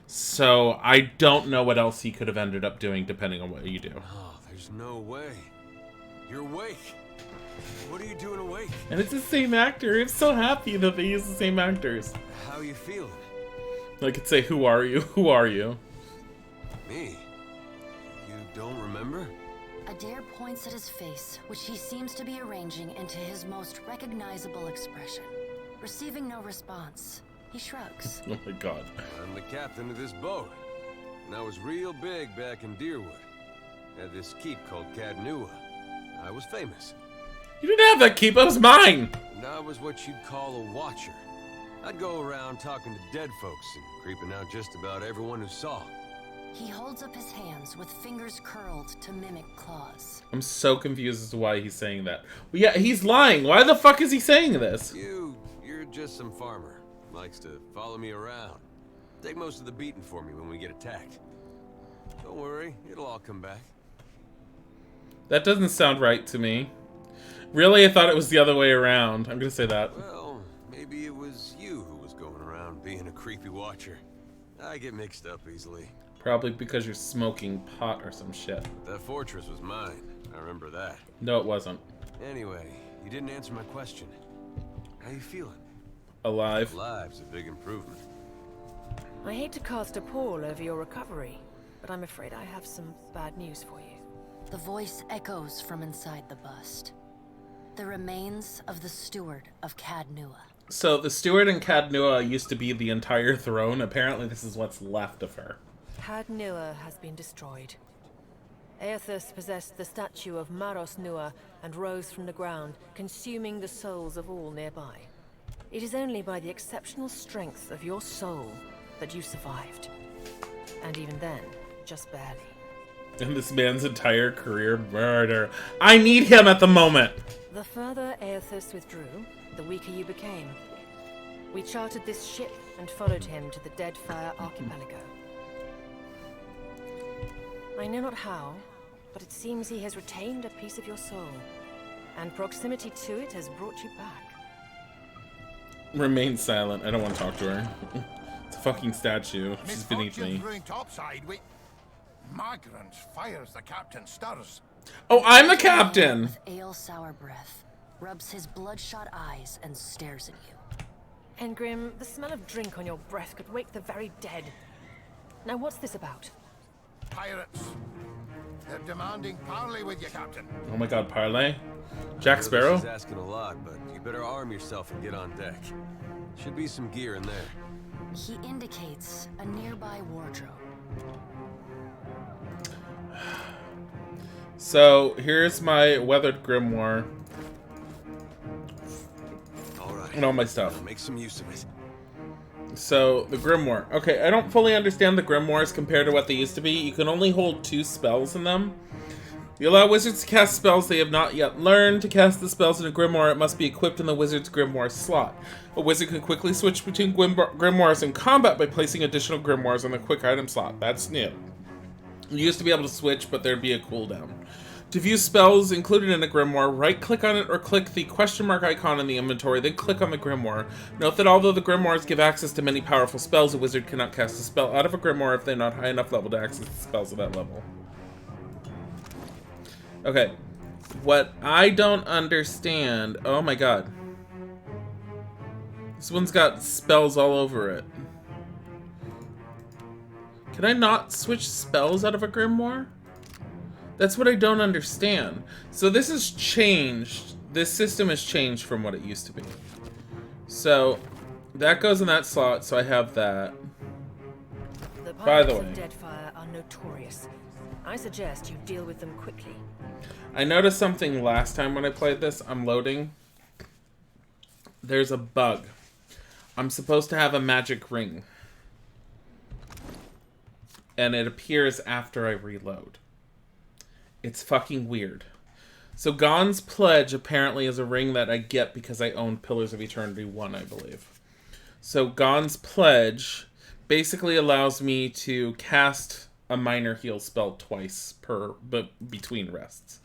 So I don't know what else he could have ended up doing depending on what you do. Oh, there's no way. You're awake. What are you doing awake? And it's the same actor. I'm so happy that they use the same actors. How are you feeling? I could say, who are you? Who are you? Me? You don't remember? Adair points at his face, which he seems to be arranging into his most recognizable expression. Receiving no response, he shrugs. Oh my god. I'm the captain of this boat. And I was real big back in Deerwood. Had this keep called Cadnua. I was famous. You didn't have that keep, that was mine! And I was what you'd call a watcher. I'd go around talking to dead folks and creeping out just about everyone who saw. He holds up his hands with fingers curled to mimic claws. I'm so confused as to why he's saying that. Well, yeah, he's lying. Why the fuck is he saying this? You're just some farmer. Likes to follow me around. Take most of the beating for me when we get attacked. Don't worry, it'll all come back. That doesn't sound right to me. Really, I thought it was the other way around. I'm gonna say that. Well, maybe it was you who was going around being a creepy watcher. I get mixed up easily. Probably because you're smoking pot or some shit. That fortress was mine. I remember that. No, it wasn't. Anyway, you didn't answer my question. How you feeling? Alive. Alive's a big improvement. I hate to cast a pall over your recovery, but I'm afraid I have some bad news for you. The voice echoes from inside the bust. The remains of the steward of Cadnua. So the steward in Cadnua used to be the entire throne. Apparently this is what's left of her. Cadnua has been destroyed. Aethus possessed the statue of Maros Nua and rose from the ground, consuming the souls of all nearby. It is only by the exceptional strength of your soul that you survived. And even then, just barely. And this man's entire career, murder. I need him at the moment! The further Aethus withdrew, the weaker you became. We chartered this ship and followed him to the Deadfire archipelago. I know not how, but it seems he has retained a piece of your soul, and proximity to it has brought you back. Remain silent. I don't want to talk to her. It's a fucking statue. She's beneath me. Topside, Magrant fires the captain stirs. Oh, I'm the captain! With ale sour breath, rubs his bloodshot eyes and stares at you. Engrim, the smell of drink on your breath could wake the very dead. Now what's this about? Pirates. They're demanding parley with you, Captain. Oh my god, parlay? Jack Sparrow? This is asking a lot, but you better arm yourself and get on deck. Should be some gear in there. He indicates a nearby wardrobe. So, here's my weathered grimoire. Alright. And all my stuff. Make some use of it. So, the grimoire. Okay, I don't fully understand the grimoires compared to what they used to be. You can only hold 2 spells in them. You allow wizards to cast spells they have not yet learned. To cast the spells in a grimoire, it must be equipped in the wizard's grimoire slot. A wizard can quickly switch between grimoires in combat by placing additional grimoires on the quick item slot. That's new. You used to be able to switch, but there'd be a cooldown. To view spells included in a grimoire, right-click on it or click the question mark icon in the inventory, then click on the grimoire. Note that although the grimoires give access to many powerful spells, a wizard cannot cast a spell out of a grimoire if they're not high enough level to access the spells at that level. Okay. What I don't understand... Oh my god. This one's got spells all over it. Can I not switch spells out of a grimoire? That's what I don't understand. So this has changed. This system has changed from what it used to be. So that goes in that slot, so I have that. The The By the pirates way, of Deadfire are notorious. I suggest you deal with them quickly. I noticed something last time when I played this. I'm loading. There's a bug. I'm supposed to have a magic ring. And it appears after I reload. It's fucking weird. So Gon's Pledge apparently is a ring that I get because I own Pillars of Eternity 1, I believe. So Gon's Pledge basically allows me to cast a minor heal spell twice between rests.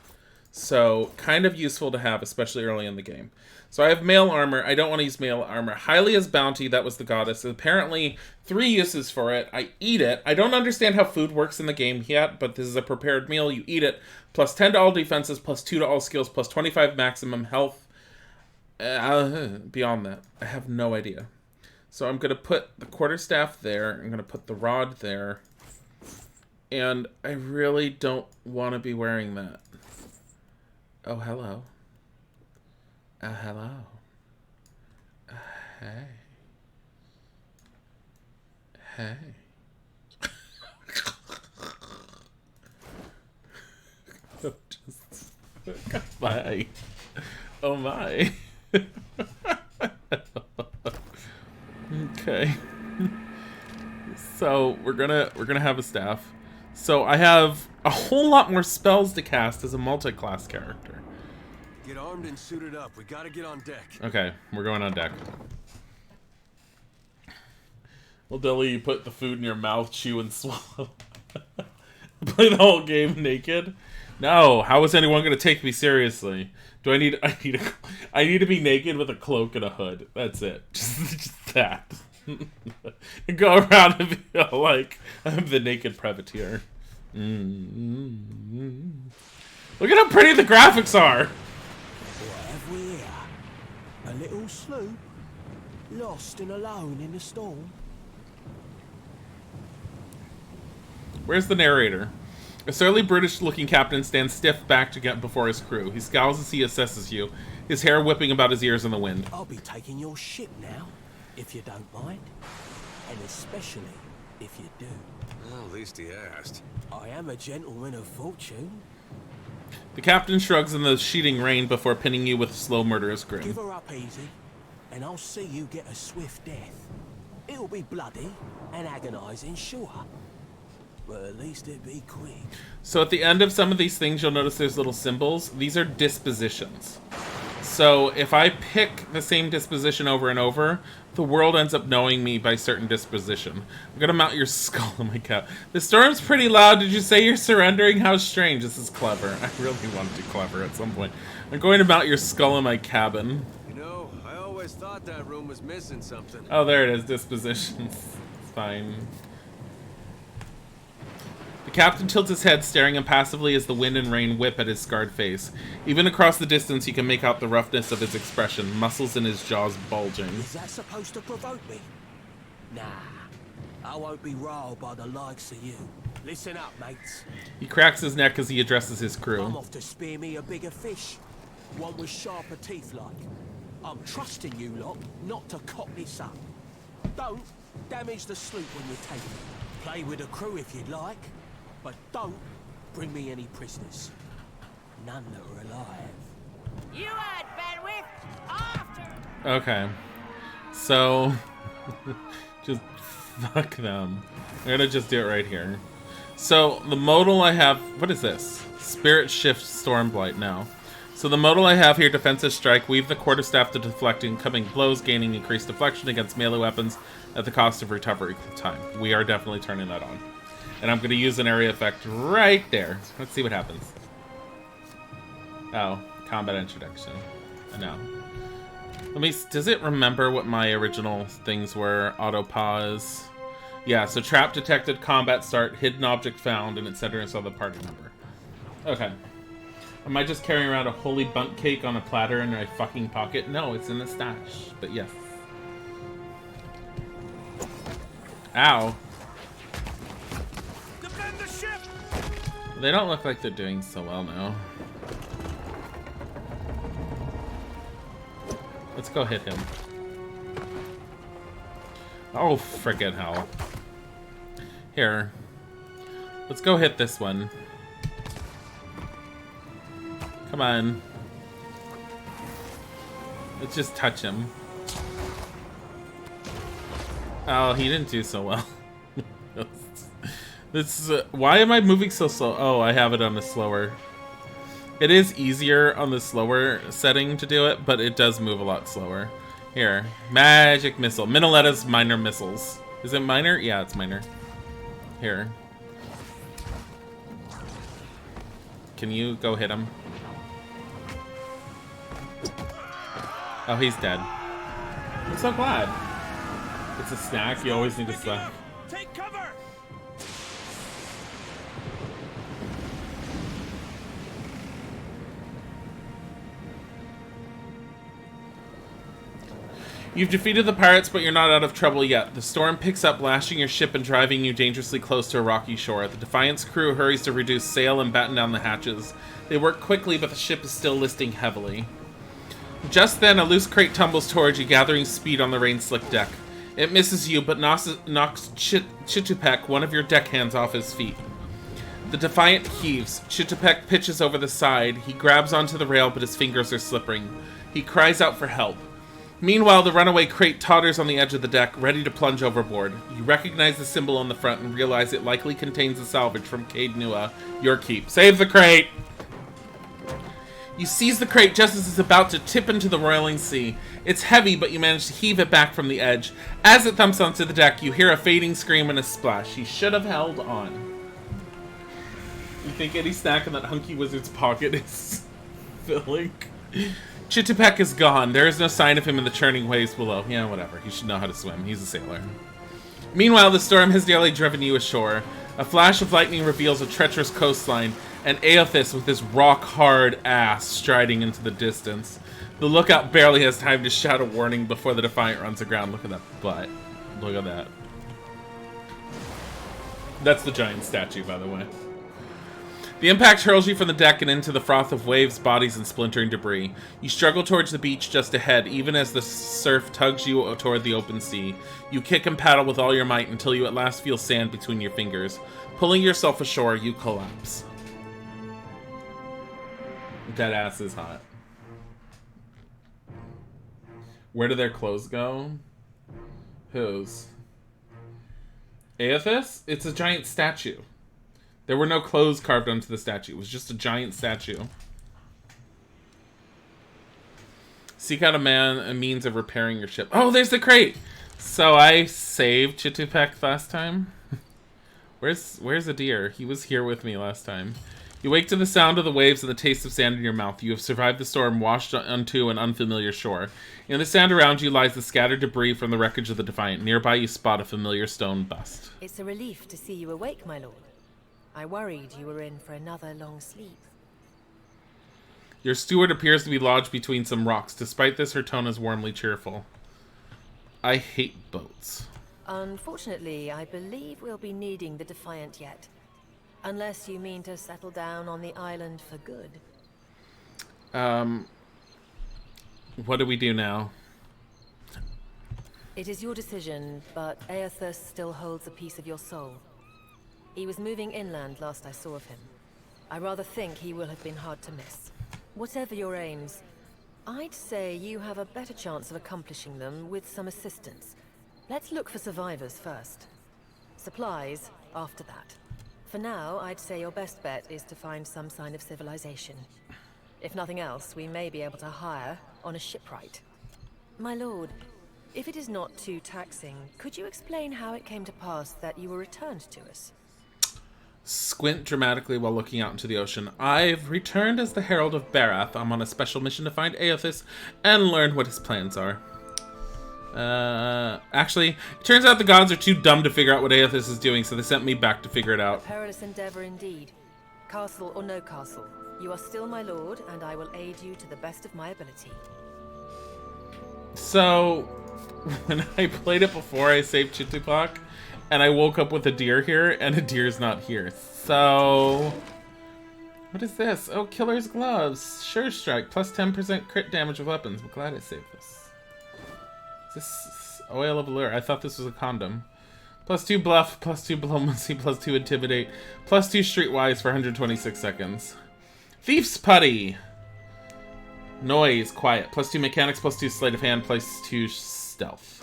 So kind of useful to have, especially early in the game. So I have male armor. I don't want to use male armor. Hylia's bounty, that was the goddess. Apparently 3 uses for it. I eat it. I don't understand how food works in the game yet, but this is a prepared meal. You eat it. Plus 10 to all defenses, plus 2 to all skills, plus 25 maximum health. Beyond that, I have no idea. So I'm going to put the quarterstaff there. I'm going to put the rod there. And I really don't want to be wearing that. Oh, hello. Hello. Hey. Hey. Oh, my. Oh, my. Okay. So, we're gonna have a staff. So, I have a whole lot more spells to cast as a multi-class character. Get armed and suited up. We gotta get on deck. Okay, we're going on deck. Well, Dilly, you put the food in your mouth, chew, and swallow. Play the whole game naked? No. How is anyone going to take me seriously? I need to be naked with a cloak and a hood. That's it. Just that. And go around and be like, I'm the naked privateer. Look at how pretty the graphics are. What have we here? A little sloop, lost and alone in the storm. Where's the narrator? A surly British-looking captain stands stiff-backed to get before his crew. He scowls as he assesses you, his hair whipping about his ears in the wind. I'll be taking your ship now, if you don't mind. And especially if you do. Well, at least he asked. I am a gentleman of fortune. The captain shrugs in the sheeting rain before pinning you with a slow, murderous grin. Give her up easy, and I'll see you get a swift death. It'll be bloody and agonizing, sure. But at least it'd be quick. So at the end of some of these things, you'll notice there's little symbols. These are dispositions. So if I pick the same disposition over and over, the world ends up knowing me by certain disposition. I'm gonna mount your skull on my cap. The storm's pretty loud. Did you say you're surrendering? How strange. This is clever. I really want to do clever at some point. I'm going to mount your skull in my cabin. You know, I always thought that room was missing something. Oh, there it is. Dispositions. It's fine. The captain tilts his head, staring impassively as the wind and rain whip at his scarred face. Even across the distance, you can make out the roughness of his expression, muscles in his jaws bulging. Is that supposed to provoke me? Nah, I won't be riled by the likes of you. Listen up, mates. He cracks his neck as he addresses his crew. I'm off to spear me a bigger fish. One with sharper teeth like. I'm trusting you lot not to cock this up. Don't damage the sloop when you take it. Play with the crew if you'd like. But don't bring me any prisoners. None that are alive. You had bandwidth after. Okay. So, just fuck them. I'm gonna just do it right here. So, the modal I have... What is this? Spirit Shift Stormblight now. So the modal I have here, Defensive Strike, weave the quarterstaff to deflect incoming blows, gaining increased deflection against melee weapons at the cost of recovery time. We are definitely turning that on. And I'm going to use an area effect right there. Let's see what happens. Oh, combat introduction. No. Let me... Does it remember what my original things were? Auto pause. Yeah, so trap detected, combat start, hidden object found, and etc. and so the party number. Okay. Am I just carrying around a holy bunk cake on a platter in my fucking pocket? No, it's in the stash. But yes. Ow. They don't look like they're doing so well now. Let's go hit him. Oh, frickin' hell. Here. Let's go hit this one. Come on. Let's just touch him. Oh, he didn't do so well. This is, why am I moving so slow? Oh, I have it on the slower. It is easier on the slower setting to do it, but it does move a lot slower. Here. Magic missile. Minoletta's minor missiles. Is it minor? Yeah, it's minor. Here. Can you go hit him? Oh, he's dead. I'm so glad. It's a snack. You always need a snack. Take cover! You've defeated the pirates, but you're not out of trouble yet. The storm picks up, lashing your ship and driving you dangerously close to a rocky shore. The Defiant's crew hurries to reduce sail and batten down the hatches. They work quickly, but the ship is still listing heavily. Just then, a loose crate tumbles towards you, gathering speed on the rain-slicked deck. It misses you, but knocks Chitupek, one of your deckhands, off his feet. The Defiant heaves. Chitupek pitches over the side. He grabs onto the rail, but his fingers are slipping. He cries out for help. Meanwhile, the runaway crate totters on the edge of the deck, ready to plunge overboard. You recognize the symbol on the front and realize it likely contains a salvage from Caed Nua, your keep. Save the crate! You seize the crate just as it's about to tip into the roiling sea. It's heavy, but you manage to heave it back from the edge. As it thumps onto the deck, you hear a fading scream and a splash. He should have held on. You think any snack in that hunky wizard's pocket is filling? Chitupek is gone. There is no sign of him in the churning waves below. Yeah, whatever. He should know how to swim. He's a sailor. Meanwhile, the storm has nearly driven you ashore. A flash of lightning reveals a treacherous coastline, and Aothis with his rock-hard ass striding into the distance. The lookout barely has time to shout a warning before the Defiant runs aground. Look at that butt. Look at that. That's the giant statue, by the way. The impact hurls you from the deck and into the froth of waves, bodies, and splintering debris. You struggle towards the beach just ahead, even as the surf tugs you toward the open sea. You kick and paddle with all your might until you at last feel sand between your fingers. Pulling yourself ashore, you collapse. That ass is hot. Where do their clothes go? Whose? Aothis? It's a giant statue. There were no clothes carved onto the statue. It was just a giant statue. Seek out a means of repairing your ship. Oh, there's the crate! So I saved Chitupek last time. Where's the deer? He was here with me last time. You wake to the sound of the waves and the taste of sand in your mouth. You have survived the storm, washed onto an unfamiliar shore. In the sand around you lies the scattered debris from the wreckage of the Defiant. Nearby you spot a familiar stone bust. It's a relief to see you awake, my lord. I worried you were in for another long sleep. Your steward appears to be lodged between some rocks. Despite this, her tone is warmly cheerful. I hate boats. Unfortunately, I believe we'll be needing the Defiant yet. Unless you mean to settle down on the island for good. What do we do now? It is your decision, but Aothis still holds a piece of your soul. He was moving inland last I saw of him. I rather think he will have been hard to miss. Whatever your aims, I'd say you have a better chance of accomplishing them with some assistance. Let's look for survivors first. Supplies after that. For now, I'd say your best bet is to find some sign of civilization. If nothing else, we may be able to hire on a shipwright. My lord, if it is not too taxing, could you explain how it came to pass that you were returned to us? Squint dramatically while looking out into the ocean. I've returned as the Herald of Barath. I'm on a special mission to find Aothis and learn what his plans are. Actually, it turns out the gods are too dumb to figure out what Aothis is doing, so they sent me back to figure it out. Perilous endeavor indeed. Castle or no castle, you are still my lord, and I will aid you to the best of my ability. So, when I played it before, I saved Chitupek, and I woke up with a deer here, and a deer's not here. So, what is this? Oh, Killer's Gloves. Sure Strike, plus 10% crit damage with weapons. I'm glad I saved this. Is this oil of allure? I thought this was a condom. +2 bluff, +2 diplomacy, +2 intimidate, +2 streetwise for 126 seconds. Thief's Putty. Noise, quiet. +2 mechanics, +2 sleight of hand, +2 stealth.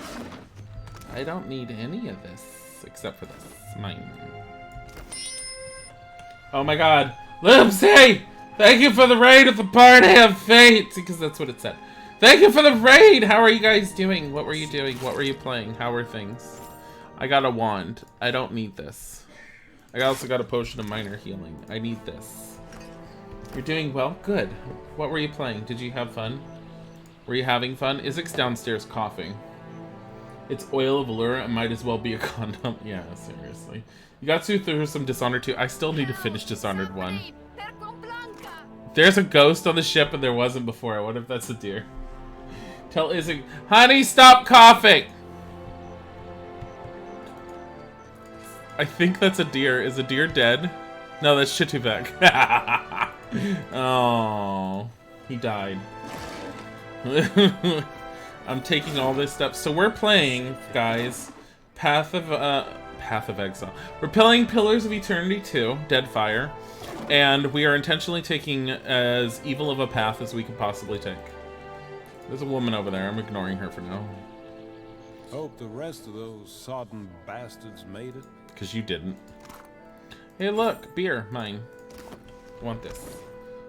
I don't need any of this except for this. Mine. Oh my god. Lipsy! Thank you for the raid of the Party of Fate! Because that's what it said. Thank you for the raid! How are you guys doing? What were you doing? What were you playing? How are things? I got a wand. I don't need this. I also got a potion of minor healing. I need this. You're doing well? Good. What were you playing? Did you have fun? Were you having fun? Isaac's downstairs coughing. It's oil of allure. It might as well be a condom. Yeah, seriously. You got through some Dishonored 2. I still need to finish Dishonored 1. There's a ghost on the ship and there wasn't before. What if that's a deer? Tell Isaac, honey, stop coughing! I think that's a deer. Is a deer dead? No, that's Chitubek. Oh, he died. I'm taking all this stuff. So we're playing, guys, Path of Exile. We're playing Pillars of Eternity 2, Deadfire, and we are intentionally taking as evil of a path as we could possibly take. There's a woman over there. I'm ignoring her for now. Hope the rest of those sodden bastards made it. Because you didn't. Hey, look, beer, mine. I want this.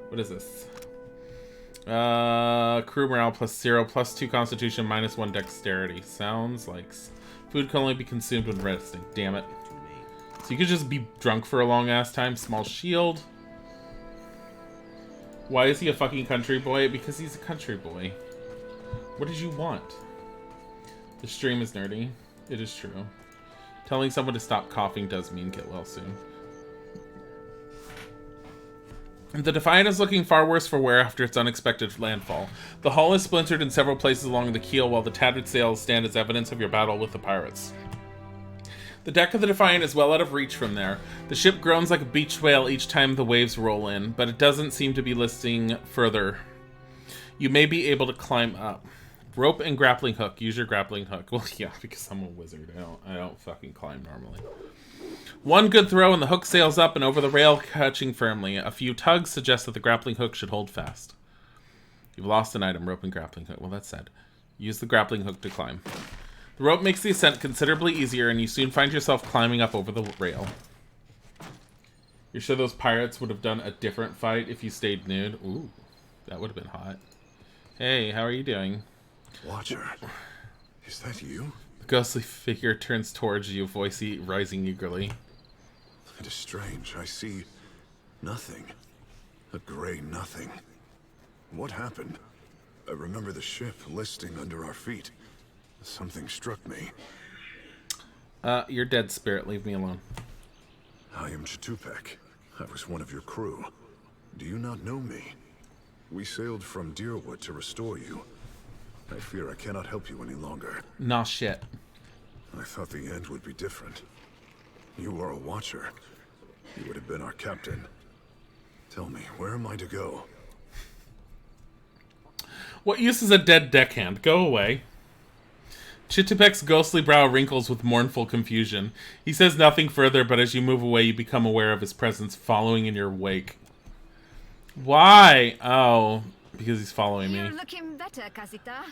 What is this? Crew morale +0, +2 constitution, -1 dexterity. Sounds like food can only be consumed when resting. Damn it. So you could just be drunk for a long ass time. Small shield. Why is he a fucking country boy? Because he's a country boy. What did you want? The stream is nerdy. It is true. Telling someone to stop coughing does mean get well soon. The Defiant is looking far worse for wear after its unexpected landfall. The hull is splintered in several places along the keel, while the tattered sails stand as evidence of your battle with the pirates. The deck of the Defiant is well out of reach from there. The ship groans like a beached whale each time the waves roll in, but it doesn't seem to be listing further. You may be able to climb up. Rope and grappling hook. Use your grappling hook. Well, yeah, because I'm a wizard. I don't fucking climb normally. One good throw and the hook sails up and over the rail, catching firmly. A few tugs suggest that the grappling hook should hold fast. You've lost an item. Rope and grappling hook. Well, that's sad. Use the grappling hook to climb. The rope makes the ascent considerably easier, and you soon find yourself climbing up over the rail. You're sure those pirates would have done a different fight if you stayed nude? Ooh, that would have been hot. Hey, how are you doing? Watcher, is that you? The ghostly figure turns towards you, voice rising eagerly. It is strange. I see nothing. A gray nothing. What happened? I remember the ship listing under our feet. Something struck me. You're dead, spirit. Leave me alone. I am Chitubek. I was one of your crew. Do you not know me? We sailed from Deerwood to restore you. I fear I cannot help you any longer. Nah, shit. I thought the end would be different. You are a watcher. You would have been our captain. Tell me, where am I to go? What use is a dead deckhand? Go away. Chitubek's ghostly brow wrinkles with mournful confusion. He says nothing further, but as you move away, you become aware of his presence following in your wake. Why? Oh, because he's following me. You're looking better, Casita.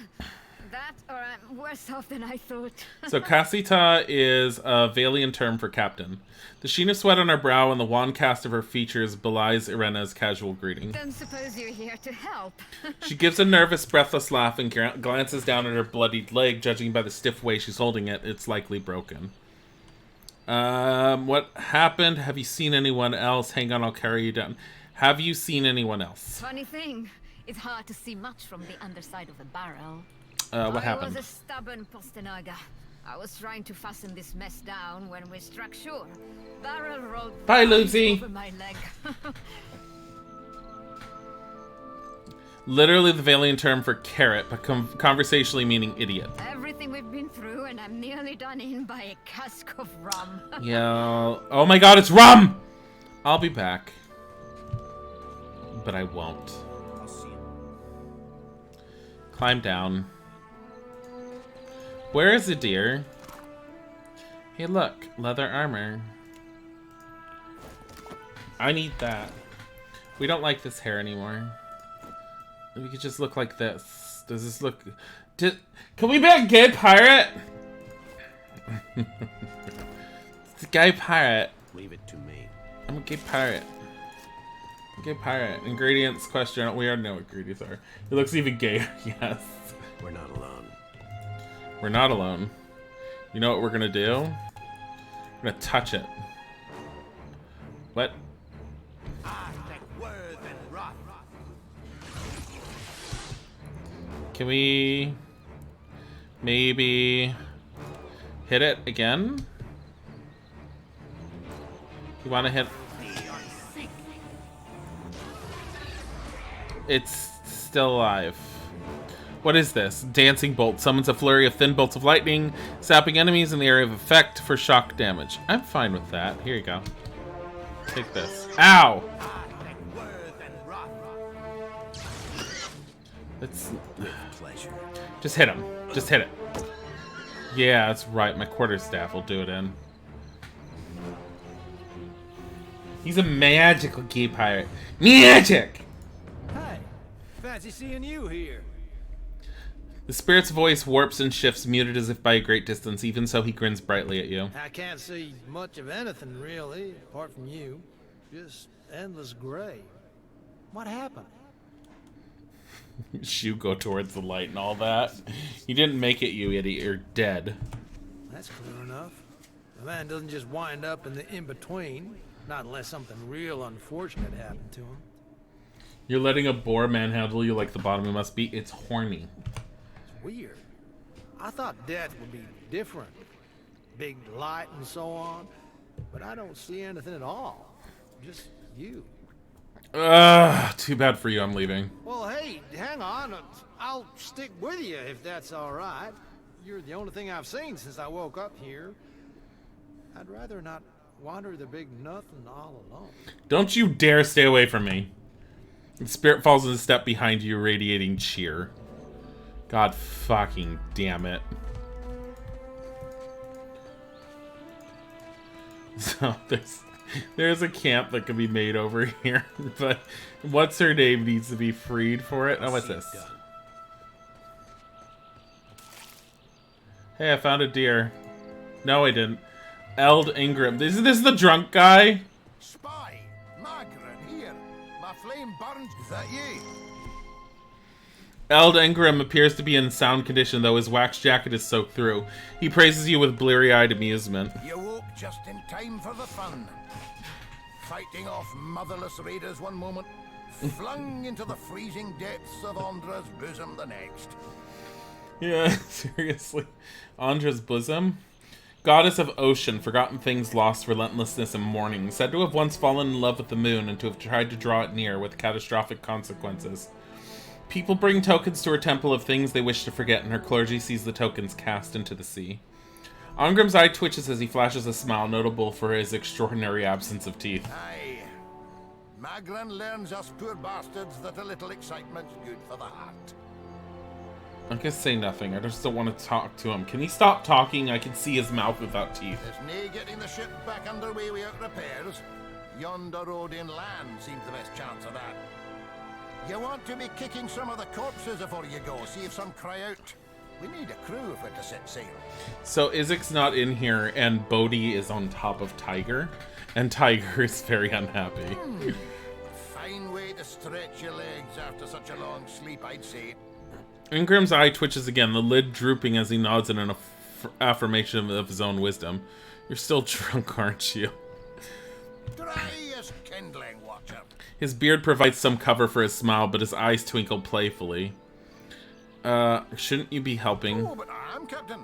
That, or I'm worse off than I thought. So Casita is a Valian term for captain. The sheen of sweat on her brow and the wan cast of her features belies Irena's casual greeting. Don't suppose you're here to help. She gives a nervous, breathless laugh and glances down at her bloodied leg. Judging by the stiff way she's holding it, it's likely broken. What happened? Have you seen anyone else? Hang on, I'll carry you down. Have you seen anyone else? Funny thing, it's hard to see much from the underside of a barrel. What happened? I was a stubborn Postanaga. I was trying to fasten this mess down when we struck shore. Barrel rolled Bye, Lucy. over my leg. Literally the Valian term for carrot, but conversationally meaning idiot. Everything we've been through, and I'm nearly done in by a cask of rum. Yeah. Oh my god, it's rum! I'll be back. But I won't. I'll see you. Climb down. Where is the deer? Hey, look, leather armor. I need that. We don't like this hair anymore. We could just look like this. Does this look... Can we be a gay pirate? It's a gay pirate. Leave it to me. I'm a gay pirate. Gay pirate. Ingredients question. We already know what ingredients are. It looks even gayer. Yes. We're not alone. We're not alone. You know what we're gonna do? We're gonna touch it. What? Can we maybe hit it again? You want to hit? It's still alive. What is this? Dancing bolt summons a flurry of thin bolts of lightning, zapping enemies in the area of effect for shock damage. I'm fine with that. Here you go. Take this. Ow! Let's just hit him. Just hit it. Yeah, that's right. My quarterstaff will do it in. He's a magical gay pirate. Magic! Hey, fancy seeing you here. The spirit's voice warps and shifts, muted as if by a great distance. Even so, he grins brightly at you. I can't see much of anything, really, apart from you. Just endless gray. What happened? You go towards the light and all that. You didn't make it, you idiot. You're dead. That's clear enough. A man doesn't just wind up in the in-between. Not unless something real unfortunate happened to him. You're letting a boar manhandle you like the bottom must be. It's horny. It's weird. I thought death would be different. Big light and so on. But I don't see anything at all. Just you. Too bad for you. I'm leaving. Well, hey, hang on. I'll stick with you if that's all right. You're the only thing I've seen since I woke up here. I'd rather not wander the big nothing all alone. Don't you dare stay away from me. The spirit falls in a step behind you, radiating cheer. God fucking damn it. So there's a camp that can be made over here, but what's her name needs to be freed for it. Oh, what's this? Hey, I found a deer. No, I didn't. Eld Ingram. Is this the drunk guy? Spy! Margaret, here. My flame burns. Is that you? Eld Ingram appears to be in sound condition, though his wax jacket is soaked through. He praises you with bleary-eyed amusement. You woke just in time for the fun. Fighting off motherless raiders one moment, flung into the freezing depths of Andra's bosom the next. Yeah, seriously. Andra's bosom? Goddess of ocean, forgotten things, lost, relentlessness, and mourning, said to have once fallen in love with the moon and to have tried to draw it near with catastrophic consequences. People bring tokens to her temple of things they wish to forget, and her clergy sees the tokens cast into the sea. Angram's eye twitches as he flashes a smile notable for his extraordinary absence of teeth. Aye. Magran learns us poor bastards that a little excitement's good for the heart. I can say nothing. I just don't want to talk to him. Can he stop talking? I can see his mouth without teeth. There's nae getting the ship back underway without repairs. Yonder road inland seems the best chance of that. You want to be kicking some of the corpses before you go, see if some cry out. We need a crew if we're to set sail. So Izek's not in here, and Bodhi is on top of Tiger, and Tiger is very unhappy. Fine way to stretch your legs after such a long sleep, I'd say. Ingram's eye twitches again, the lid drooping as he nods in an affirmation of his own wisdom. You're still drunk, aren't you? Dry as kindling, watcher. His beard provides some cover for his smile, but his eyes twinkle playfully. Shouldn't you be helping? Oh, but I am, Captain.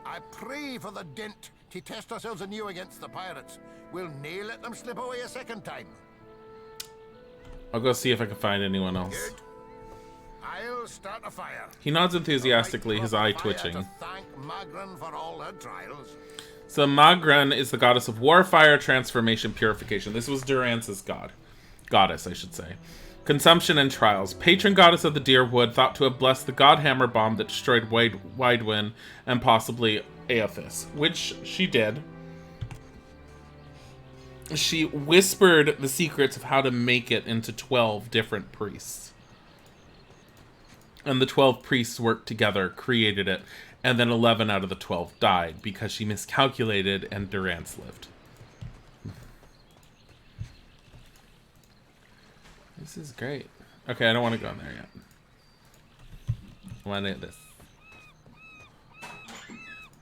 I pray for the dint to test ourselves anew against the pirates. We'll nae let them slip away a second time. I'll go see if I can find anyone else. Good. I'll start a fire. He nods enthusiastically, his eye twitching. To thank Magran for all her trials. So Magran is the goddess of war, fire, transformation, purification. This was Durance's goddess, I should say. Consumption and trials. Patron goddess of the Deerwood, thought to have blessed the Godhammer bomb that destroyed Widewind and possibly Aethys, which she did. She whispered the secrets of how to make it into 12 different priests. And the 12 priests worked together, created it, and then 11 out of the 12 died because she miscalculated and Durance lived. This is great. Okay, I don't want to go in there yet. I want to do this.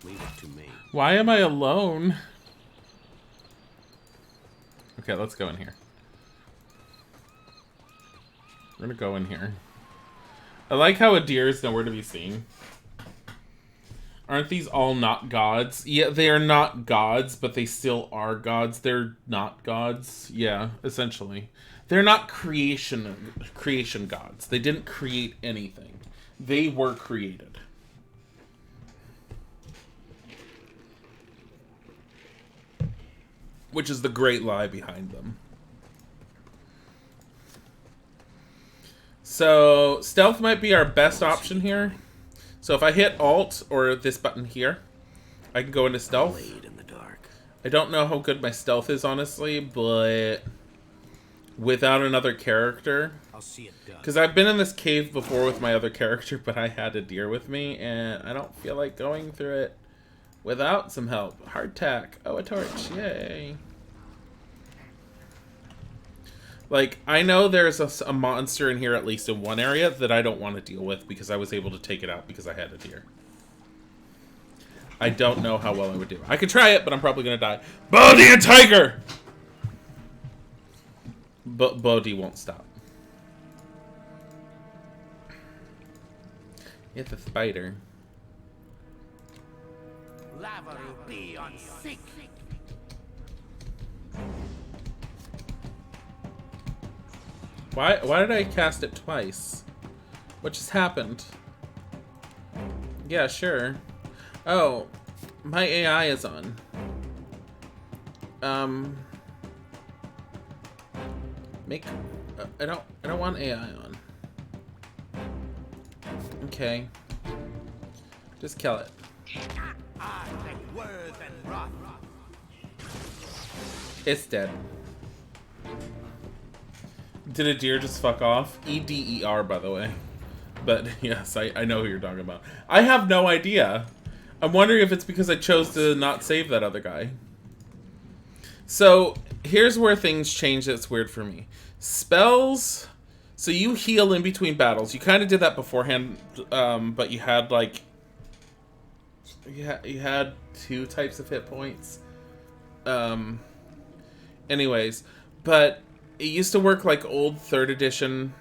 Leave it to me. Why am I alone? Okay, let's go in here. We're gonna go in here. I like how a deer is nowhere to be seen. Aren't these all not gods? Yeah, they are not gods, but they still are gods. They're not gods. Yeah, essentially. They're not creation gods. They didn't create anything. They were created. Which is the great lie behind them. So, stealth might be our best option here. So if I hit Alt, or this button here, I can go into stealth. Blade in the dark. I don't know how good my stealth is, honestly, but without another character... I'll see it done. Because I've been in this cave before with my other character, but I had a deer with me, and I don't feel like going through it without some help. Hardtack. Oh, a torch. Yay. Like, I know there's a monster in here, at least in one area, that I don't want to deal with because I was able to take it out because I had a deer. I don't know how well I would do. I could try it, but I'm probably going to die. Bodhi and Tiger! But Bodhi won't stop. It's a spider. Lava will be on sick. Why did I cast it twice? What just happened? Yeah, sure. Oh, my AI is on. I don't want AI on. Okay. Just kill it. It's dead. Did a deer just fuck off? E-D-E-R, by the way. But yes, I know who you're talking about. I have no idea. I'm wondering if it's because I chose to not save that other guy. So, here's where things change that's weird for me. Spells... So you heal in between battles. You kind of did that beforehand, but you had, like... You had 2 types of hit points. Anyways, but... It used to work like old 3rd edition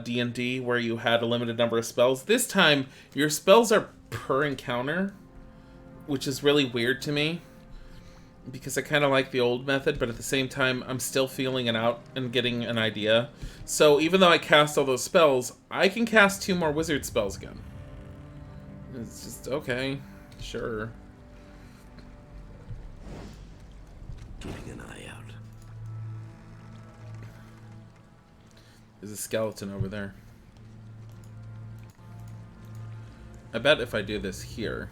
D&D where you had a limited number of spells. This time, your spells are per encounter, which is really weird to me because I kind of like the old method, but at the same time, I'm still feeling it out and getting an idea. So even though I cast all those spells, I can cast 2 more wizard spells again. It's just, okay, sure. Keeping an eye out. There's a skeleton over there. I bet if I do this here.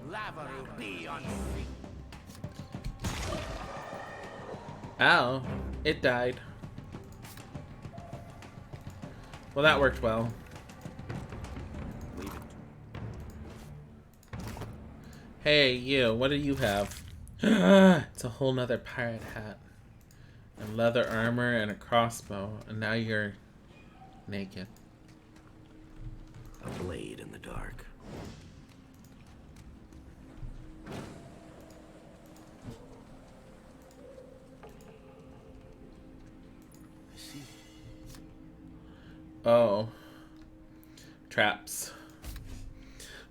Lava will be on Ow. It died. Well, that worked well. Leave it. Hey, you. What do you have? It's a whole nother pirate hat. And leather armor and a crossbow. And now you're naked. A blade in the dark. I see. Oh. Traps.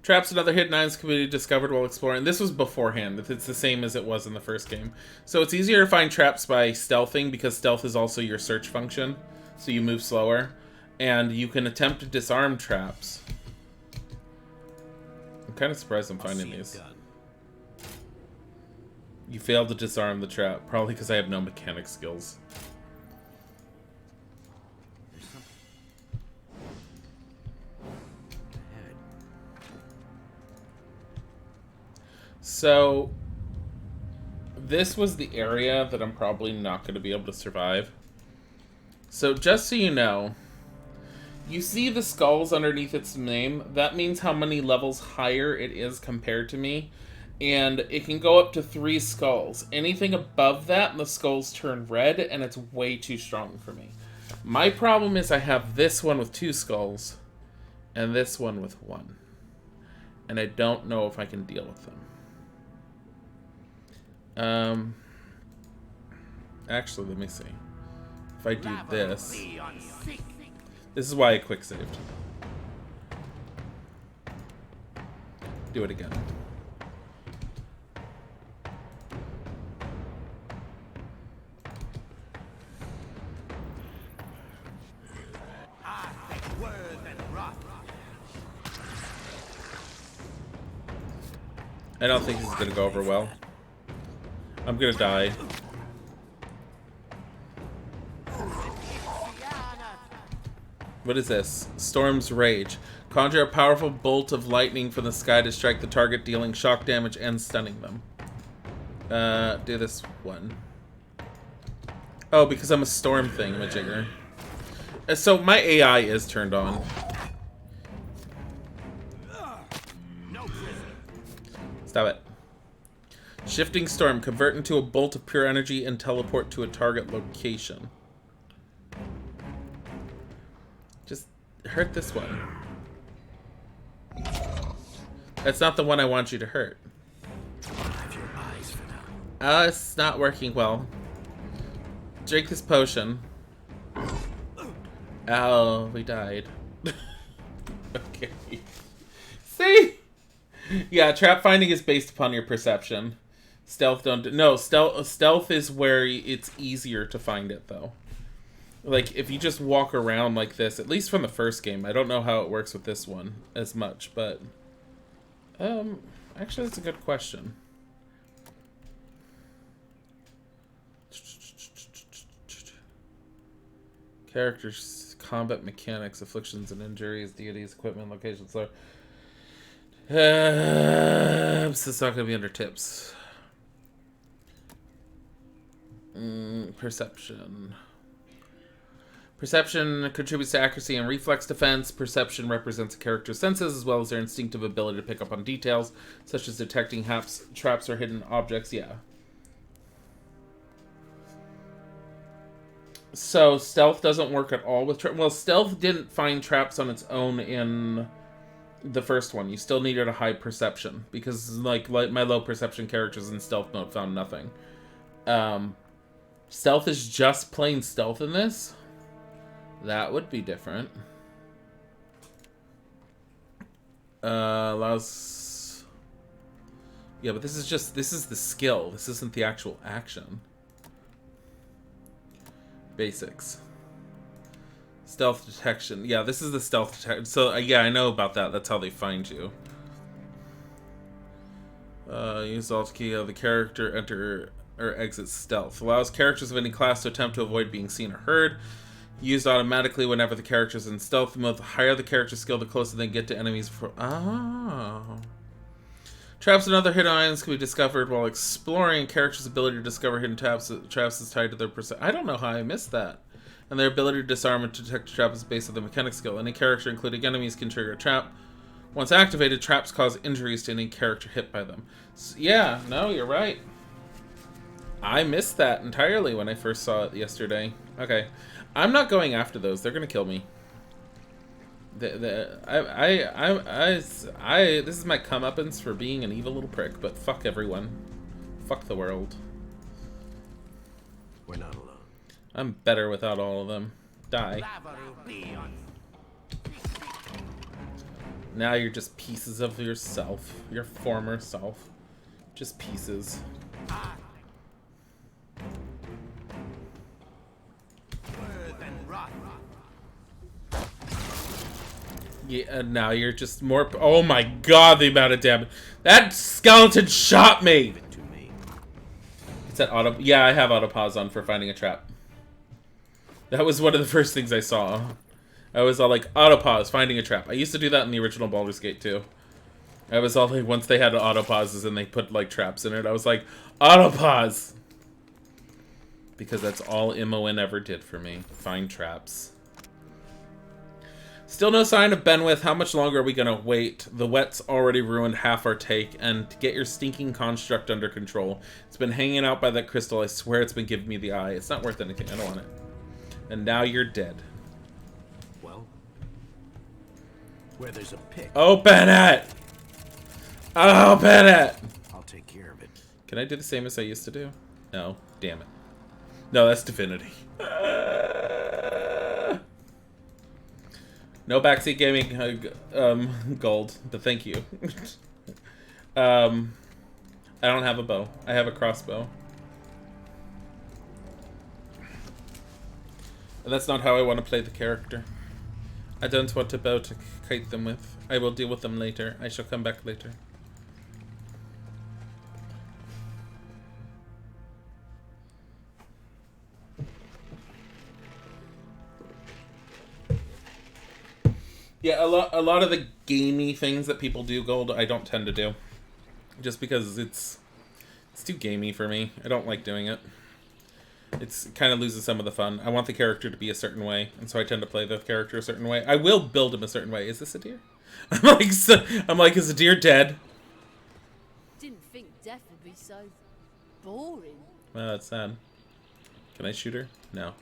Traps and other hidden items can be discovered while exploring. This was beforehand. It's the same as it was in the first game. So it's easier to find traps by stealthing because stealth is also your search function. So you move slower. And you can attempt to disarm traps. I'm kind of surprised I'm finding these. You failed to disarm the trap. Probably because I have no mechanic skills. So, this was the area that I'm probably not going to be able to survive. So, just so you know, you see the skulls underneath its name. That means how many levels higher it is compared to me. And it can go up to 3 skulls. Anything above that, the skulls turn red, and it's way too strong for me. My problem is I have this one with 2 skulls, and this one with 1. And I don't know if I can deal with them. Actually, let me see. If I do this... This is why I quick saved. Do it again. I don't think this is gonna go over well. I'm gonna die. What is this? Storm's Rage. Conjure a powerful bolt of lightning from the sky to strike the target, dealing shock damage and stunning them. Do this one. Oh, because I'm a storm thingamajigger. So my AI is turned on. Stop it. Shifting Storm. Convert into a bolt of pure energy and teleport to a target location. Just hurt this one. That's not the one I want you to hurt. It's not working well. Drink this potion. Oh, we died. Okay. See? Yeah, trap finding is based upon your perception. Stealth don't... No, stealth is where it's easier to find it, though. Like, if you just walk around like this, at least from the first game, I don't know how it works with this one as much, but... actually, that's a good question. Characters, combat mechanics, afflictions and injuries, deities, equipment, locations, so... so it's not going to be under tips. Perception. Perception contributes to accuracy and reflex defense. Perception represents a character's senses as well as their instinctive ability to pick up on details, such as detecting traps or hidden objects. Yeah. So stealth doesn't work at all with traps. Well, stealth didn't find traps on its own in the first one. You still needed a high perception because like my low perception characters in stealth mode found nothing. Stealth is just plain stealth in this. That would be different. Allows... Yeah, but this is the skill. This isn't the actual action. Basics. Stealth detection. Yeah, this is the stealth detection. So, yeah, I know about that. That's how they find you. Use Alt key of the character, enter or exit stealth. Allows characters of any class to attempt to avoid being seen or heard. Used automatically whenever the character's in stealth mode. The higher the character's skill, the closer they get to enemies before... Oh. Traps and other hidden items can be discovered while exploring. Character's ability to discover hidden traps is tied to their perception. I don't know how I missed that. And their ability to disarm and detect a trap is based on the mechanic skill. Any character, including enemies, can trigger a trap. Once activated, traps cause injuries to any character hit by them. So, yeah, no, you're right. I missed that entirely when I first saw it yesterday. Okay. I'm not going after those. They're gonna kill me. This is my comeuppance for being an evil little prick, but fuck everyone. Fuck the world. We're not alone. I'm better without all of them. Die. Now you're just pieces of yourself. Your former self. Just pieces. Yeah, now you're just more... Oh my god, the amount of damage. That skeleton shot me! It's that auto... Yeah, I have autopause on for finding a trap. That was one of the first things I saw. I was all like, autopause, finding a trap. I used to do that in the original Baldur's Gate too. I was all like, once they had auto pauses and they put like traps in it, I was like, auto pause! Because that's all Imoen ever did for me. Find traps. Still no sign of Benwith. How much longer are we gonna wait? The wet's already ruined half our take, and to get your stinking construct under control. It's been hanging out by that crystal. I swear it's been giving me the eye. It's not worth anything. I don't want it. And now you're dead. Well, where there's a pick. Open it! Open it! I'll take care of it. Can I do the same as I used to do? No. Damn it. No, that's Divinity. No backseat gaming gold, but thank you. I don't have a bow. I have a crossbow. And that's not how I want to play the character. I don't want a bow to kite them with. I will deal with them later. I shall come back later. Yeah, a lot of the gamey things that people do gold, I don't tend to do. Just because it's too gamey for me. I don't like doing it. It kind of loses some of the fun. I want the character to be a certain way, and so I tend to play the character a certain way. I will build him a certain way. Is this a deer? I'm like, is the deer dead? Didn't think death would be so boring. Well, that's sad. Can I shoot her? No.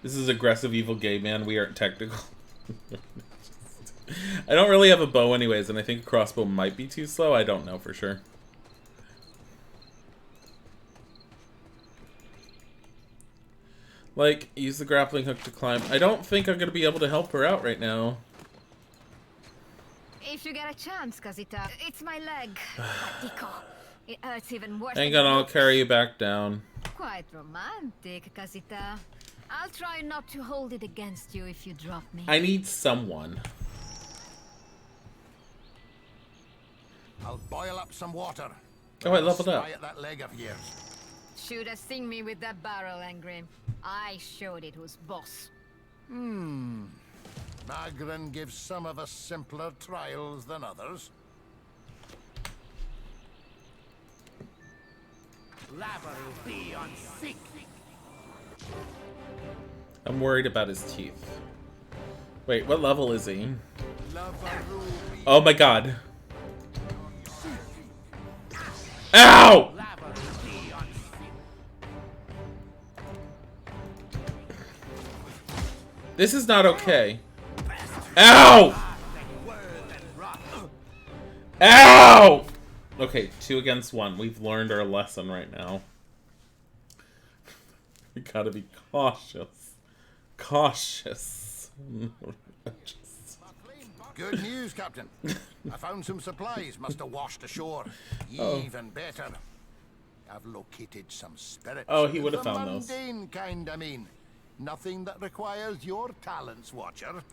This is aggressive evil gay man. We aren't technical. I don't really have a bow anyways, and I think a crossbow might be too slow. I don't know for sure. Like, use the grappling hook to climb. I don't think I'm going to be able to help her out right now. If you get a chance, Casita, it's my leg. Fatico. It hurts even worse. Hang on, I'll carry you back down. Quite romantic, Casita. I'll try not to hold it against you if you drop me. I need someone. I'll boil up some water. Oh, I leveled up. At that leg of yours. Should have seen me with that barrel, Angrim. I showed it who's boss. Magrin gives some of us simpler trials than others. Lava will be on sick. I'm worried about his teeth. Wait, what level is he? Oh my god. Ow! This is not okay. Ow! Ow! Okay, 2 against 1. We've learned our lesson right now. We gotta be cautious. Cautious. Good news, Captain. I found some supplies. Must have washed ashore. Even better. I've located some spirits. Oh, he would have found those. Mundane kind, I mean. Nothing that requires your talents, Watcher.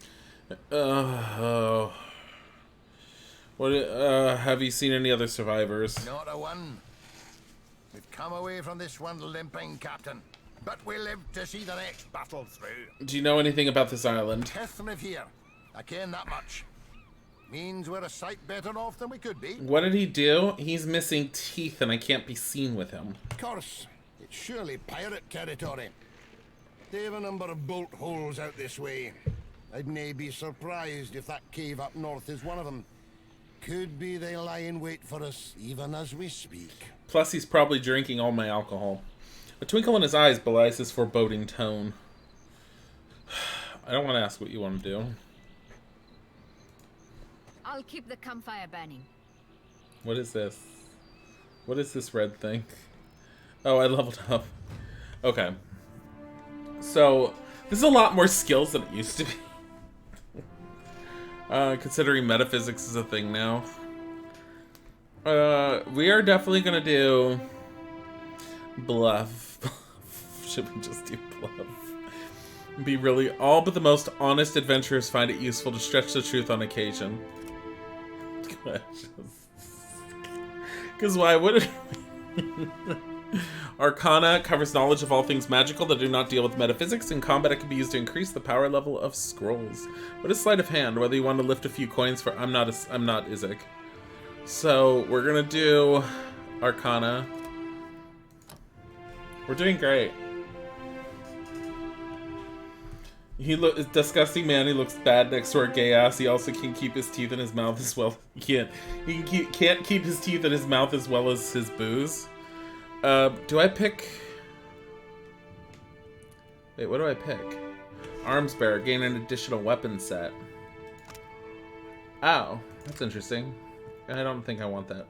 What? Have you seen any other survivors? Not a one. We've come away from this one limping, Captain. But we live to see the next battle through. Do you know anything about this island? Tethrive here. I ken that much. Means we're a sight better off than we could be. What did he do? He's missing teeth and I can't be seen with him. Of course. It's surely pirate territory. They have a number of bolt holes out this way. I'd nae be surprised if that cave up north is one of them. Could be they lie in wait for us even as we speak. Plus he's probably drinking all my alcohol. A twinkle in his eyes belies his foreboding tone. I don't want to ask what you want to do. I'll keep the campfire burning. What is this? What is this red thing? Oh, I leveled up. Okay. So, this is a lot more skills than it used to be. Considering metaphysics is a thing now. We are definitely gonna do bluff. Should we just do bluff? Be really all but the most honest adventurers find it useful to stretch the truth on occasion. Because why would it? Arcana covers knowledge of all things magical that do not deal with metaphysics. In combat, it can be used to increase the power level of scrolls. What is sleight of hand? Whether you want to lift a few coins for... I'm not Izek. So, we're gonna do Arcana. We're doing great. He looks disgusting, man. He looks bad next to our gay ass. He also can keep his teeth in his mouth as well. He can't keep his teeth in his mouth as well as his booze. Do I pick... Wait, what do I pick? Arms bearer. Gain an additional weapon set. Oh, that's interesting. I don't think I want that.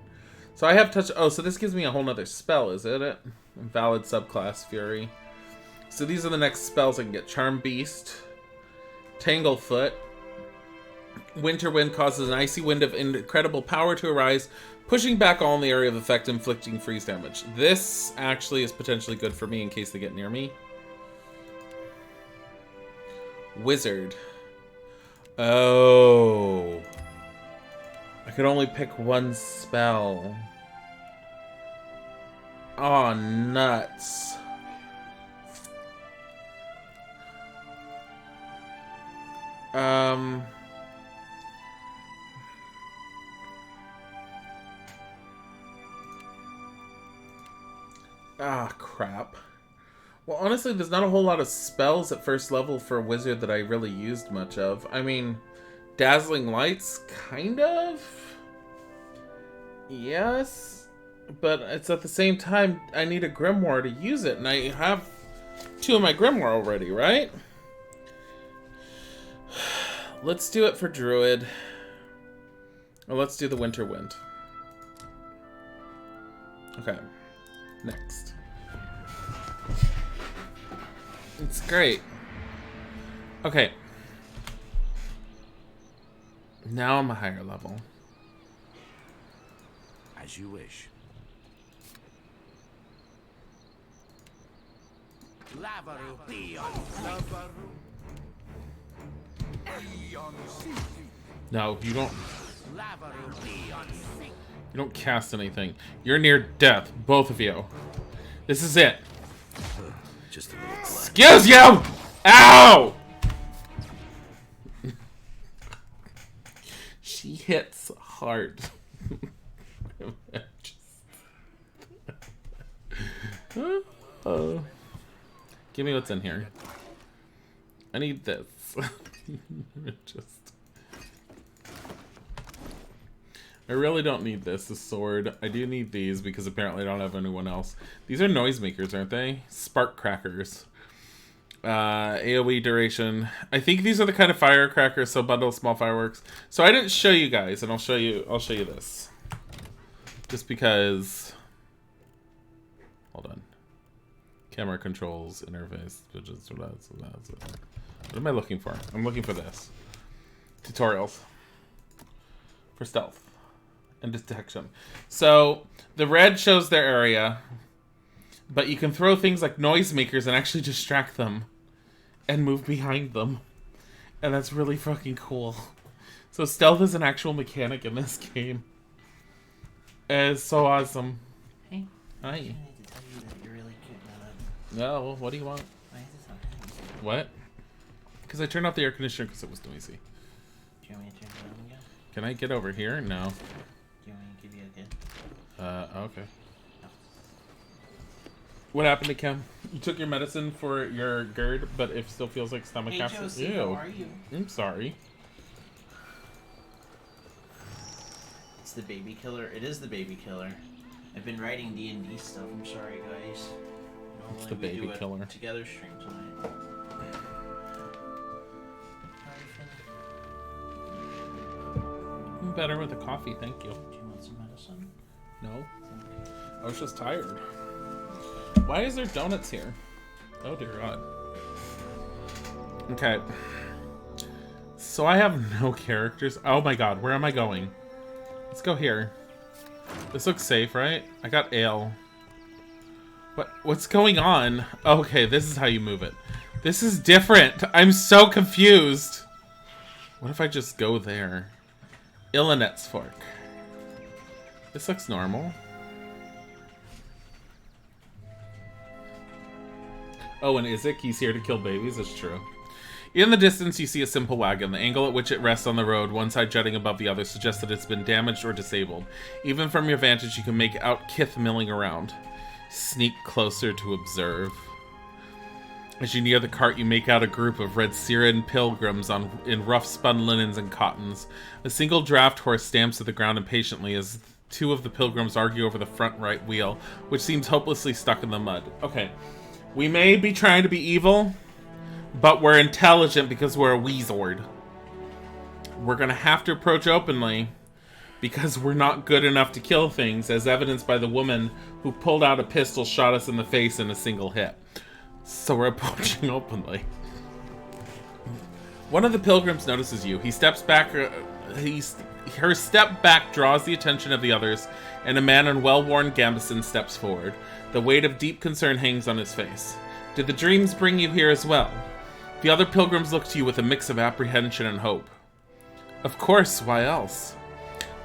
So I have touch... Oh, so this gives me a whole nother spell, is it? Valid subclass Fury. So these are the next spells I can get. Charm Beast. Tanglefoot. Winter Wind causes an icy wind of incredible power to arise, pushing back all in the area of effect, inflicting freeze damage. This actually is potentially good for me in case they get near me. Wizard. Oh. I could only pick one spell. Oh, nuts. Ah, crap. Well, honestly, there's not a whole lot of spells at first level for a wizard that I really used much of. I mean, Dazzling Lights, kind of? Yes. But it's at the same time, I need a grimoire to use it, and I have 2 of my grimoire already, right? Let's do it for Druid. Or let's do the Winter Wind. Okay. Next. It's great. Okay. Now I'm a higher level. As you wish. No, you don't. You don't cast anything. You're near death, both of you. This is it. Just a little clap. Excuse you! Ow! She hits hard. Give me what's in here. I need this. I really don't need this sword. I do need these because apparently I don't have anyone else. These are noisemakers, aren't they? Spark crackers. AoE duration. I think these are the kind of firecrackers, so bundle small fireworks. So I didn't show you guys, and I'll show you this. Just because. Hold on. Camera controls, interface, what am I looking for? I'm looking for this. Tutorials. For stealth. And detection. So, the red shows their area. But you can throw things like noisemakers and actually distract them. And move behind them. And that's really fucking cool. So stealth is an actual mechanic in this game. It's so awesome. Hey. Hi. I need to tell you that you're really cute now. No, what do you want? Why is this on? What? Because I turned off the air conditioner because it was noisy. Do you want me to turn it on again? Can I get over here? No. Do you want me to give you a good? Okay. No. What happened to Kim? You took your medicine for your GERD, but it still feels like stomach Hey, acid. Josie, Ew. how are you? I'm sorry. It's the baby killer. It is the baby killer. I've been writing D&D stuff. I'm sorry, guys. It's the baby we do killer. A together stream tonight. I'm better with a coffee, thank you. Do you want some medicine? No. I was just tired. Why is there donuts here? Oh dear God. Okay. So I have no characters. Oh my God, where am I going? Let's go here. This looks safe, right? I got ale. What's going on? Okay, this is how you move it. This is different. I'm so confused. What if I just go there? Illinet's Fork. This looks normal. Oh, and Isaac, he's here to kill babies. That's true. In the distance, you see a simple wagon. The angle at which it rests on the road, one side jutting above the other, suggests that it's been damaged or disabled. Even from your vantage, you can make out kith milling around. Sneak closer to observe. As you near the cart, you make out a group of red Syrian pilgrims in rough spun linens and cottons. A single draft horse stamps to the ground impatiently as two of the pilgrims argue over the front right wheel, which seems hopelessly stuck in the mud. Okay, we may be trying to be evil, but we're intelligent because we're a Weezord. We're gonna have to approach openly because we're not good enough to kill things, as evidenced by the woman who pulled out a pistol, shot us in the face in a single hit. So we're approaching openly. One of the pilgrims notices you. He steps back. Her step back draws the attention of the others, and a man in well-worn gambeson steps forward. The weight of deep concern hangs on his face. Did the dreams bring you here as well? The other pilgrims look to you with a mix of apprehension and hope. Of course, why else?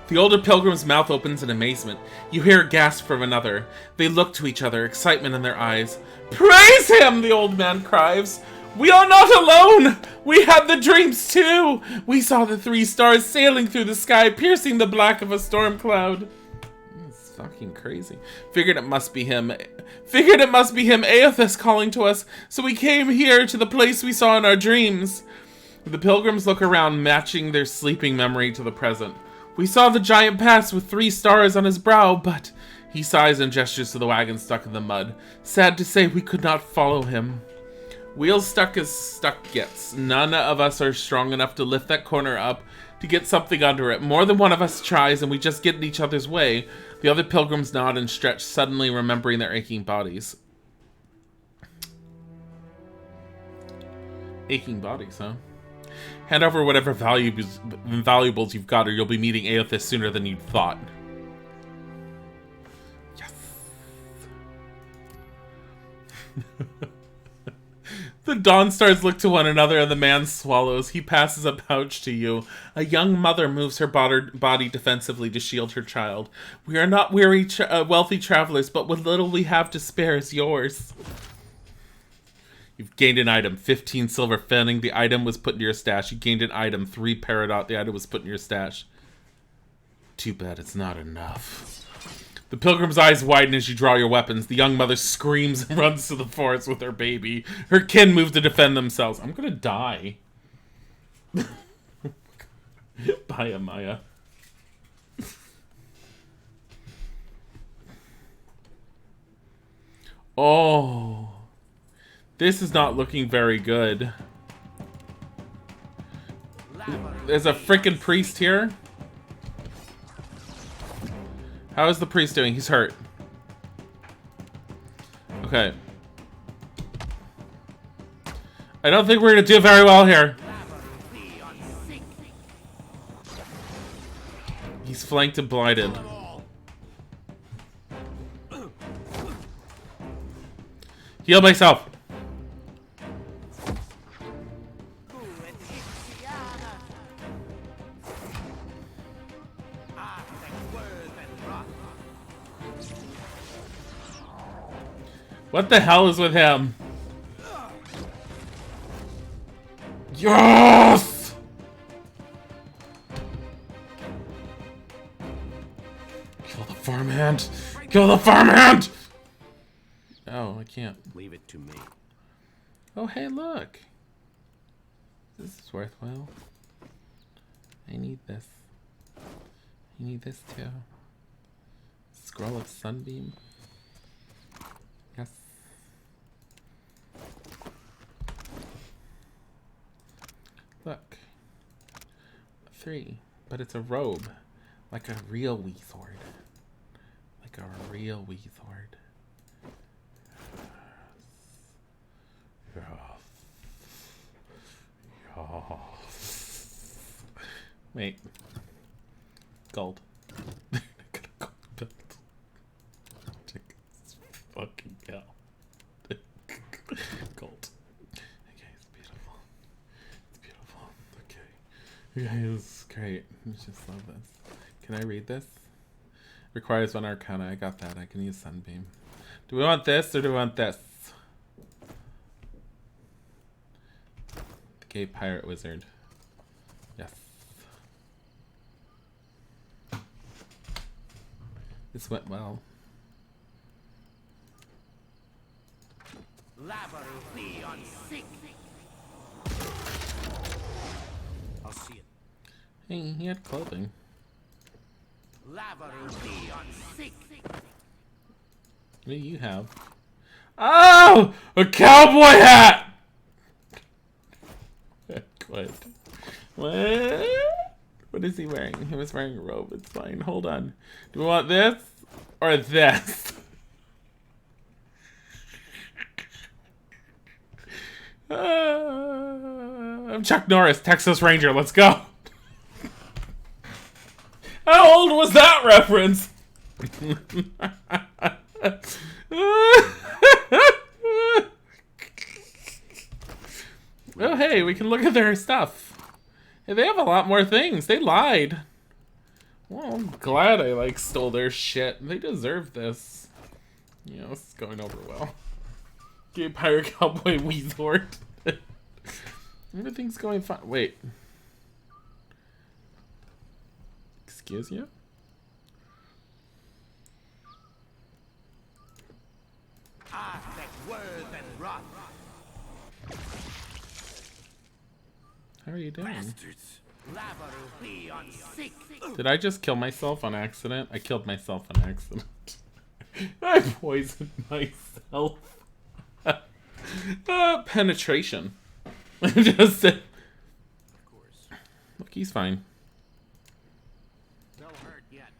The older pilgrim's mouth opens in amazement. You hear a gasp from another. They look to each other, excitement in their eyes. Praise him, the old man cries. We are not alone! We had the dreams too! We saw the 3 stars sailing through the sky, piercing the black of a storm cloud. It's fucking crazy. Figured it must be him. Aethys calling to us, so we came here to the place we saw in our dreams. The pilgrims look around, matching their sleeping memory to the present. We saw the giant pass with 3 stars on his brow, but... He sighs and gestures to the wagon stuck in the mud. Sad to say, we could not follow him. Wheels stuck as stuck gets. None of us are strong enough to lift that corner up to get something under it. More than one of us tries, and we just get in each other's way. The other pilgrims nod and stretch, suddenly remembering their aching bodies. Aching bodies, huh? Hand over whatever valuables you've got, or you'll be meeting Aethys sooner than you'd thought. Yes. The Dawn Stars look to one another, and the man swallows. He passes a pouch to you. A young mother moves her body defensively to shield her child. We are not weary, wealthy travelers, but what little we have to spare is yours. You've gained an item. 15 silver fanning. The item was put in your stash. You gained an item. 3 peridot. The item was put in your stash. Too bad it's not enough. The pilgrim's eyes widen as you draw your weapons. The young mother screams and runs to the forest with her baby. Her kin move to defend themselves. I'm gonna die. Bye, Amaya. Oh. This is not looking very good. There's a frickin' priest here. How is the priest doing? He's hurt. Okay. I don't think we're gonna do very well here. He's flanked and blinded. Heal myself. What the hell is with him? Yes! Kill the farmhand! Kill the farmhand! Oh, I can't. Leave it to me. Oh, hey, look. This is worthwhile. I need this. I need this too. Scroll of Sunbeam. Yes. Look. 3. But it's a robe. Like a real Weezord. Like a real Weezord. Yes. Yes. Wait. Gold. Fucking hell. Gold. Okay, it's beautiful. It's beautiful. Okay. Okay, it's great. I just love this. Can I read this? Requires 1 arcana. I got that. I can use Sunbeam. Do we want this or do we want this? Gay pirate wizard. Yes. This went well. I'll see it. Hey, he had clothing. What do you have? Oh! A cowboy hat! What? What? What is he wearing? He was wearing a robe. It's fine. Hold on. Do we want this or this? I'm Chuck Norris, Texas Ranger. Let's go. How old was that reference? Oh, hey, we can look at their stuff. Hey, they have a lot more things. They lied. Well, I'm glad I, like, stole their shit. They deserve this. You know, this is going over well. Gay pirate cowboy Weezord. Everything's going fine. Wait. Excuse you? How are you doing? Did I just kill myself on accident? I killed myself on accident. I poisoned myself. Penetration. Just said. Of course. Look, he's fine. No hurt yet.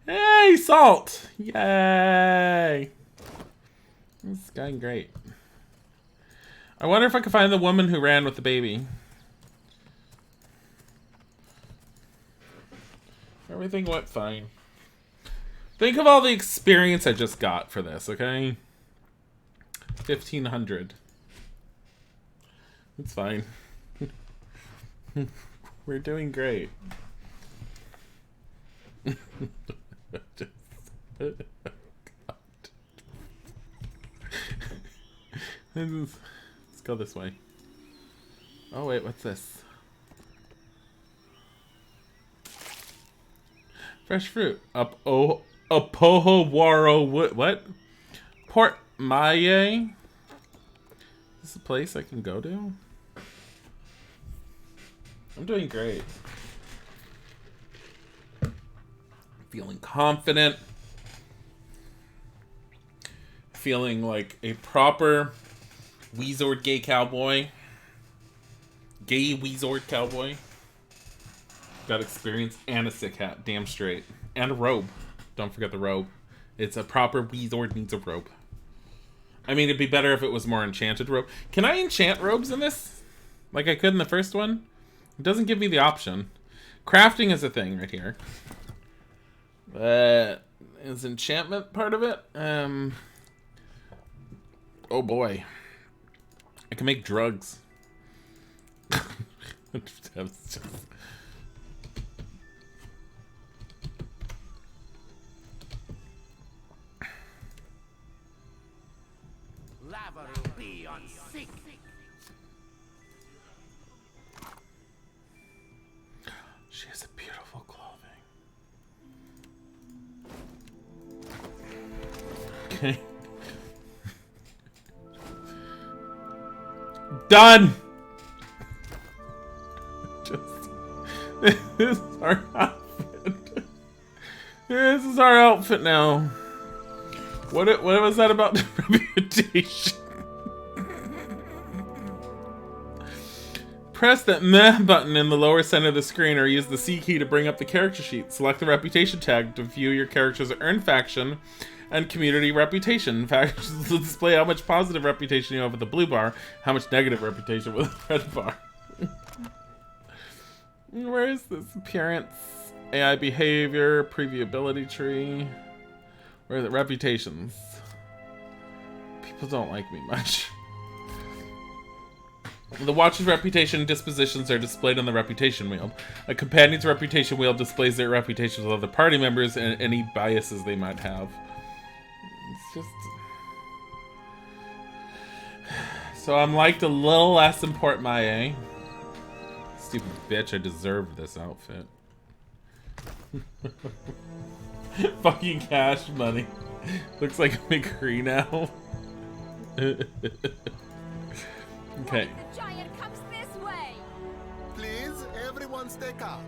Hey, salt! Yay! This is going great. I wonder if I can find the woman who ran with the baby. Everything went fine. Think of all the experience I just got for this, okay? 1,500. It's fine. We're doing great. Let's go this way. Oh wait, what's this? Fresh fruit. Apohowaro wood. What? Port Maye? Is this a place I can go to? I'm doing great. Feeling confident. Feeling like a proper Weezord gay cowboy. Gay Weezord cowboy. Got experience and a sick hat. Damn straight. And a robe. Don't forget the robe. It's a proper Weezord needs a robe. I mean, it'd be better if it was more enchanted robe. Can I enchant robes in this? Like I could in the first one? It doesn't give me the option. Crafting is a thing right here. Is enchantment part of it? Oh boy. I can make drugs. She has a beautiful clothing. Okay. Done! This is our outfit. This is our outfit now. What was that about reputation? Press that meh button in the lower center of the screen or use the C key to bring up the character sheet. Select the reputation tag to view your character's earned faction and community reputation. Factions will display how much positive reputation you have with the blue bar, how much negative reputation with the red bar. Where is this? Appearance, AI behavior, preview ability tree. Where are the reputations? People don't like me much. The Watcher's reputation and dispositions are displayed on the reputation wheel. A companion's reputation wheel displays their reputations with other party members and any biases they might have. It's just... So I'm liked a little less in Port Maye. Stupid bitch, I deserve this outfit. Fucking cash money. Looks like McCree now. Okay. The giant comes this way. Please, everyone stay calm.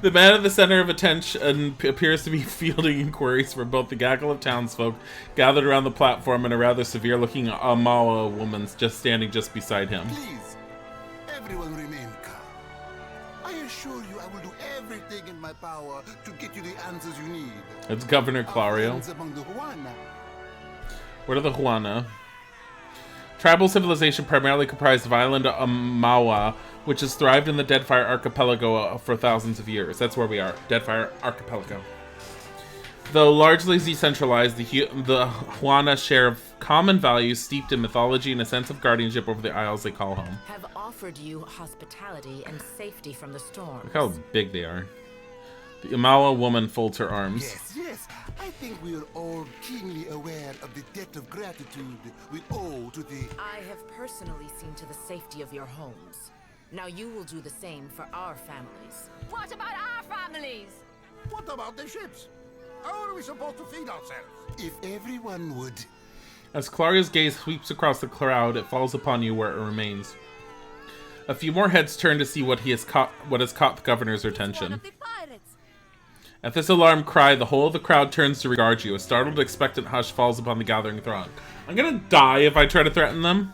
The man at the center of attention appears to be fielding inquiries from both the gaggle of townsfolk gathered around the platform and a rather severe-looking Amawa woman standing just beside him. Please, everyone remain calm. I assure you I will do everything in my power to get you the answers you need. It's Governor Clario. Our friends among the Huana. What are the Huana? Tribal civilization primarily comprised of island Amawa, which has thrived in the Deadfire archipelago for thousands of years. That's where we are, Deadfire archipelago. Though largely decentralized, the Huana share of common values steeped in mythology and a sense of guardianship over the isles they call home. Have offered you hospitality and safety from the storm. Look how big they are. The Amawa woman folds her arms. Yes. I think we are all keenly aware of the debt of gratitude we owe to the... I have personally seen to the safety of your homes. Now you will do the same for our families. What about our families? What about the ships? How are we supposed to feed ourselves? If everyone would... As Clario's gaze sweeps across the crowd, it falls upon you where it remains. A few more heads turn to see what has caught the governor's attention. At this alarm cry, the whole of the crowd turns to regard you. A startled, expectant hush falls upon the gathering throng. I'm gonna die if I try to threaten them.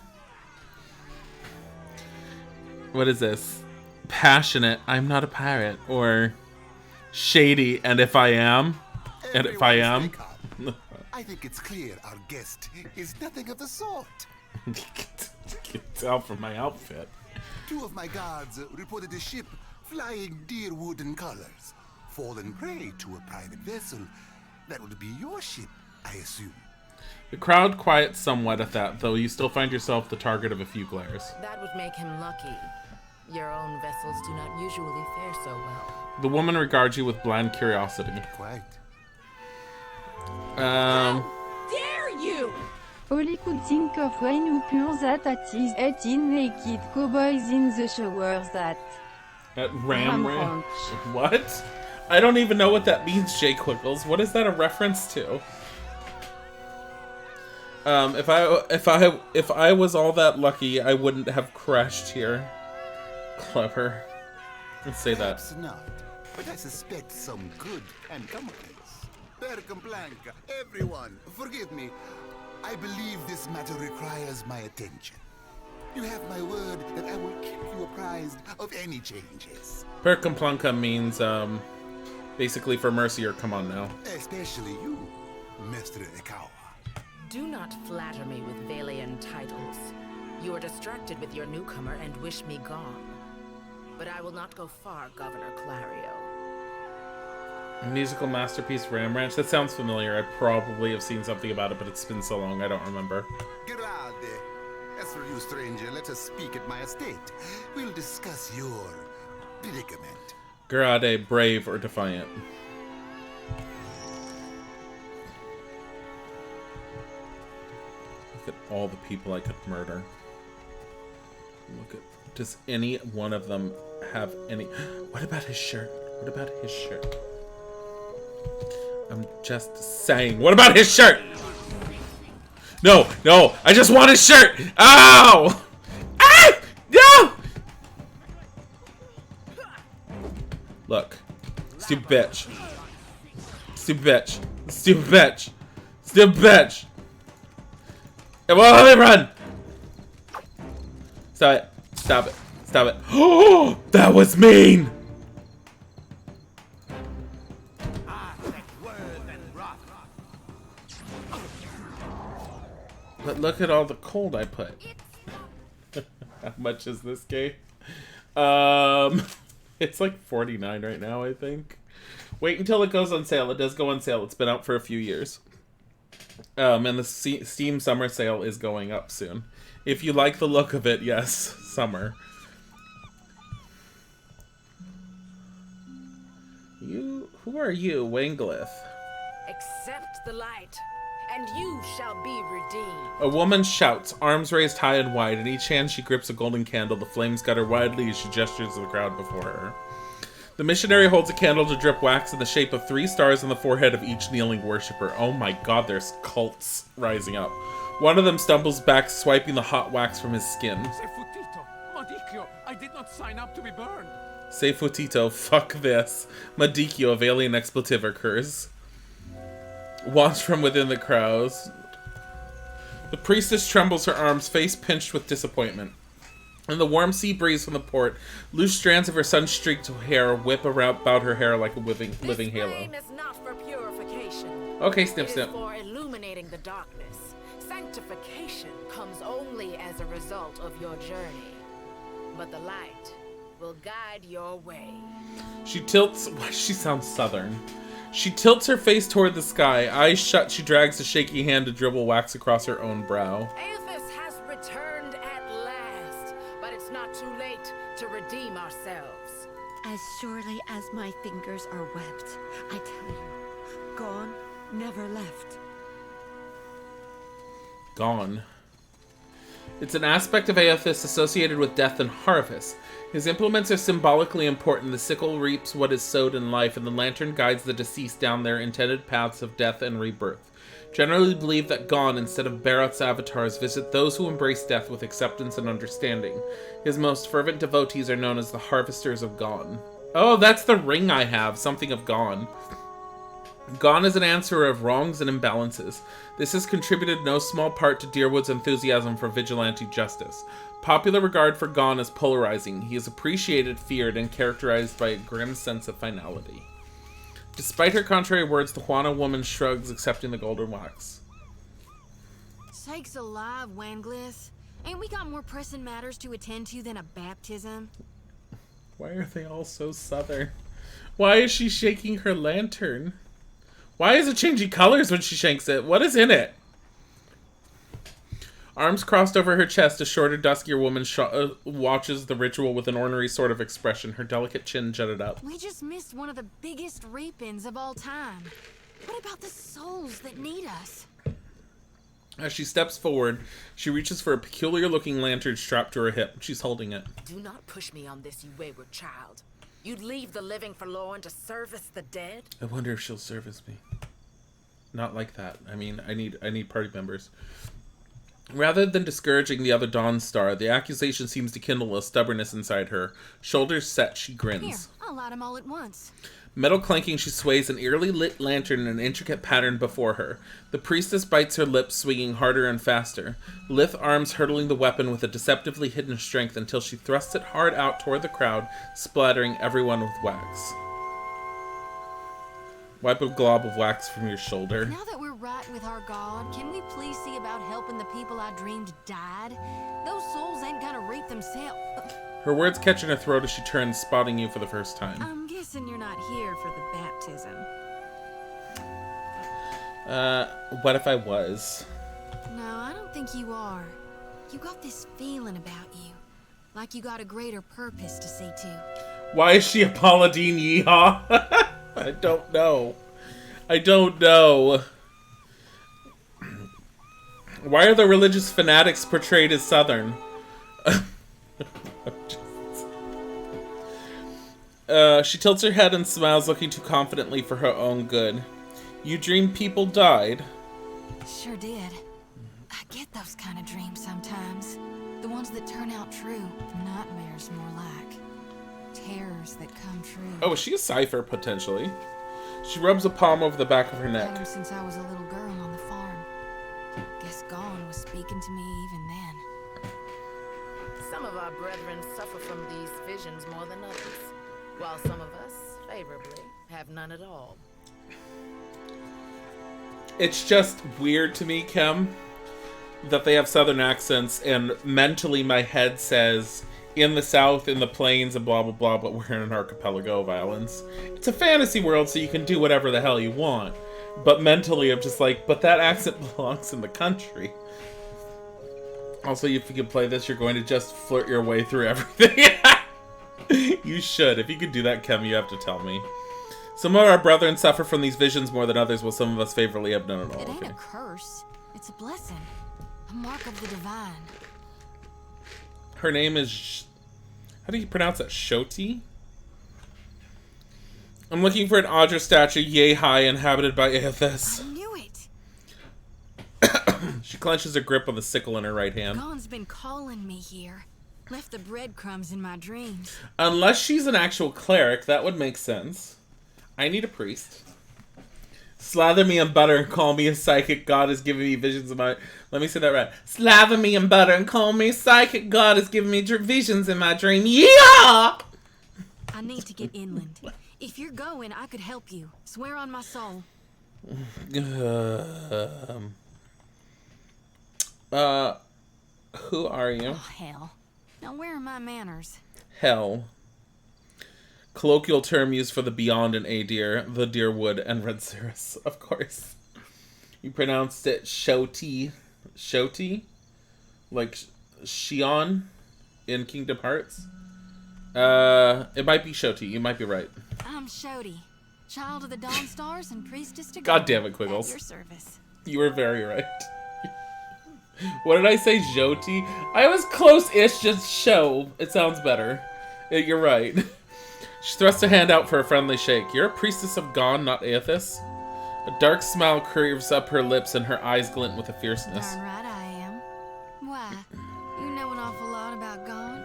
What is this? Passionate, I'm not a pirate. Or shady, and if I am? And if I am? I think it's clear our guest is nothing of the sort. You can tell from my outfit. 2 of my guards reported a ship flying deer wooden colors. Fallen prey to a private vessel. That would be your ship, I assume. The crowd quiets somewhat at that, though you still find yourself the target of a few glares. That would make him lucky. Your own vessels do not usually fare so well. The woman regards you with bland curiosity. Quite. Dare you! Only could think of when you pure that at is 18 naked cowboys in the shower that... At Ram Ranch. What? I don't even know what that means, Jay Quickles. What is that a reference to? If I was all that lucky, I wouldn't have crashed here. Clever. Let's say that. Perhaps not, but I suspect some good can come of this. Percam Blanca, everyone, forgive me. I believe this matter requires my attention. You have my word that I will keep you apprised of any changes. Percamplanca means, basically for mercy or come on now. Especially you, Mr. Ikawa. Do not flatter me with Valian titles. You are distracted with your newcomer and wish me gone. But I will not go far, Governor Clario. Musical masterpiece Ram Ranch. That sounds familiar. I probably have seen something about it, but it's been so long I don't remember. Grade. As for you, stranger, let us speak at my estate. We'll discuss your predicament. Grade, brave or defiant. Look at all the people I could murder. Look at... Does any one of them have any... What about his shirt? What about his shirt? I'm just saying. What about his shirt? No, no. I just want his shirt. Ow! Ah! No! Look. Stupid bitch. Stupid bitch. Stupid bitch. Stupid bitch. Come on, let me run. Stop it. Stop it. Stop it. Oh, that was mean. But look at all the cold I put. How much is this game? It's like 49 right now, I think. Wait until it goes on sale. It does go on sale. It's been out for a few years. And the Steam Summer Sale is going up soon. If you like the look of it, yes, summer. Who are you, Wanglith? Accept the light, and you shall be redeemed. A woman shouts, arms raised high and wide. In each hand she grips a golden candle. The flames gutter widely as she gestures to the crowd before her. The missionary holds a candle to drip wax in the shape of 3 stars on the forehead of each kneeling worshiper. Oh my god, there's cults rising up. One of them stumbles back, swiping the hot wax from his skin. I did not sign up to be burned. Say futito, fuck this. Madikyo, of alien expletive occurs. Watch from within the crowds. The priestess trembles her arms, face pinched with disappointment. In the warm sea breeze from the port, loose strands of her sun-streaked hair whip about her hair like a living halo. This flame is not for purification. Okay, snip, snip. It is for illuminating the darkness. Sanctification comes only as a result of your journey. But the light will guide your way. She tilts... Why does she sound southern? She tilts her face toward the sky. Eyes shut, she drags a shaky hand to dribble wax across her own brow. Aethys has returned at last, but it's not too late to redeem ourselves. As surely as my fingers are webbed, I tell you, gone, never left. Gone. It's an aspect of Aethys associated with death and harvest. His implements are symbolically important. The sickle reaps what is sowed in life, and the lantern guides the deceased down their intended paths of death and rebirth. Generally believed that Gon, instead of Barrett's avatars, visit those who embrace death with acceptance and understanding. His most fervent devotees are known as the Harvesters of Gon. Oh, that's the ring I have. Something of Gon. Gon is an answerer of wrongs and imbalances. This has contributed no small part to Deerwood's enthusiasm for vigilante justice. Popular regard for Gon is polarizing. He is appreciated, feared, and characterized by a grim sense of finality. Despite her contrary words, the Juana woman shrugs, accepting the golden wax. Sakes alive, Wanglith. Ain't we got more pressing matters to attend to than a baptism? Why are they all so southern? Why is she shaking her lantern? Why is it changing colors when she shanks it? What is in it? Arms crossed over her chest, a shorter, duskier woman watches the ritual with an ornery sort of expression, her delicate chin jutted up. We just missed one of the biggest reap-ins of all time. What about the souls that need us? As she steps forward, she reaches for a peculiar-looking lantern strapped to her hip. She's holding it. Do not push me on this, you wayward child. You'd leave the living forlorn to service the dead? I wonder if she'll service me. Not like that. I mean, I need party members. Rather than discouraging the other Dawn Star, the accusation seems to kindle a stubbornness inside her. Shoulders set, she grins. Here, I'll light them all at once. Metal clanking, she sways an eerily lit lantern in an intricate pattern before her. The priestess bites her lips, swinging harder and faster. Lithe arms hurtling the weapon with a deceptively hidden strength until she thrusts it hard out toward the crowd, splattering everyone with wax. Wipe a glob of wax from your shoulder. Now that we're right with our God, can we please see about helping the people I dreamed died? Those souls ain't gonna reap themselves. Her words catch in her throat as she turns, spotting you for the first time. I'm guessing you're not here for the baptism. What if I was? No, I don't think you are. You got this feeling about you. Like you got a greater purpose to see to. Why is she a Paula Deen Yeehaw? I don't know. I don't know. Why are the religious fanatics portrayed as Southern? She tilts her head and smiles, looking too confidently for her own good. You dreamed people died? Sure did. I get those kind of dreams sometimes. The ones that turn out true. Nightmares, more like. Terrors that come true. Oh, is she a cipher, potentially? She rubs a palm over the back of her neck. Had him since I was a little girl on the farm. Guess Gon was speaking to me even then. Some of our brethren suffer from these visions more than others, while some of us, favorably, have none at all. It's just weird to me, Kim, that they have Southern accents, and mentally my head says, in the South, in the plains, and blah blah blah, but we're in an archipelago of islands. It's a fantasy world, so you can do whatever the hell you want. But mentally, I'm just like, but that accent belongs in the country. Also, if you can play this, you're going to just flirt your way through everything. You should. If you could do that, Kim, you have to tell me. Some of our brethren suffer from these visions more than others, while some of us favorably have none at all. It ain't a curse. It's a blessing. A mark of the divine. Her name is... How do you pronounce that? Shoti? I'm looking for an Audra statue, yay high, inhabited by Aethys. I knew it. She clenches her grip on the sickle in her right hand. Gon's been calling me here. Left the breadcrumbs in my dreams. Unless she's an actual cleric, that would make sense. I need a priest. Slather me in butter and call me a psychic. God is giving me visions of my... Let me say that right. Slather me in butter and call me a psychic. God is giving me visions in my dream. Yeah! I need to get inland. If you're going, I could help you. Swear on my soul. Who are you? Oh, hell. Now where are my manners? Hell. Colloquial term used for the beyond in Adir, the Deerwood, and Red Cirrus, of course. You pronounced it Shoti. Shoti? Like Shion in Kingdom Hearts? It might be Shoti. You might be right. I'm Shoti, child of the Dawn Stars and priestess to God damn it, Quiggles. At your service. You were very right. What did I say, Joti? I was close-ish, just show. It sounds better. You're right. She thrusts a hand out for a friendly shake. You're a priestess of Gon, not Aethys. A dark smile curves up her lips and her eyes glint with a fierceness. Darn right I am. Why? You know an awful lot about Gon.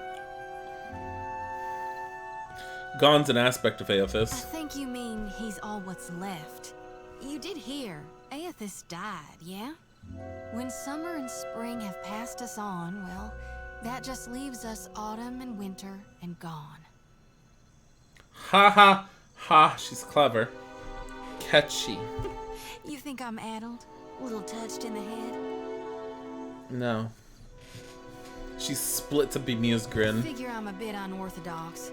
Gon's an aspect of I Aethys. think you mean he's all what's left. You did hear. Aethys died, yeah? When summer and spring have passed us on, well, that just leaves us autumn and winter and gone. Ha ha ha, she's clever. Catchy. You think I'm addled? A little touched in the head? No. She splits a bemused grin. Figure I'm a bit unorthodox,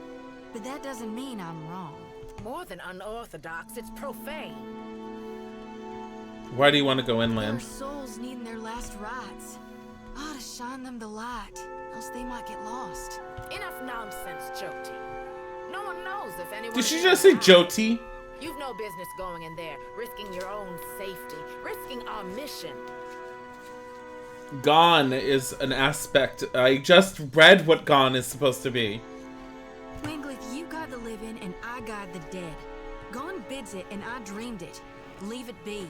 but that doesn't mean I'm wrong. More than unorthodox, it's profane. Why do you want to go Our inland? souls needing their last rites. Ought to shine them the light, else they might get lost. Enough nonsense, Joti. No one knows if anyone... Did she just say Joti? You've no business going in there, risking your own safety, risking our mission. Gon is an aspect. I just read what Gon is supposed to be. Wingleth, you guide the living and I guide the dead. Gon bids it and I dreamed it. Leave it be.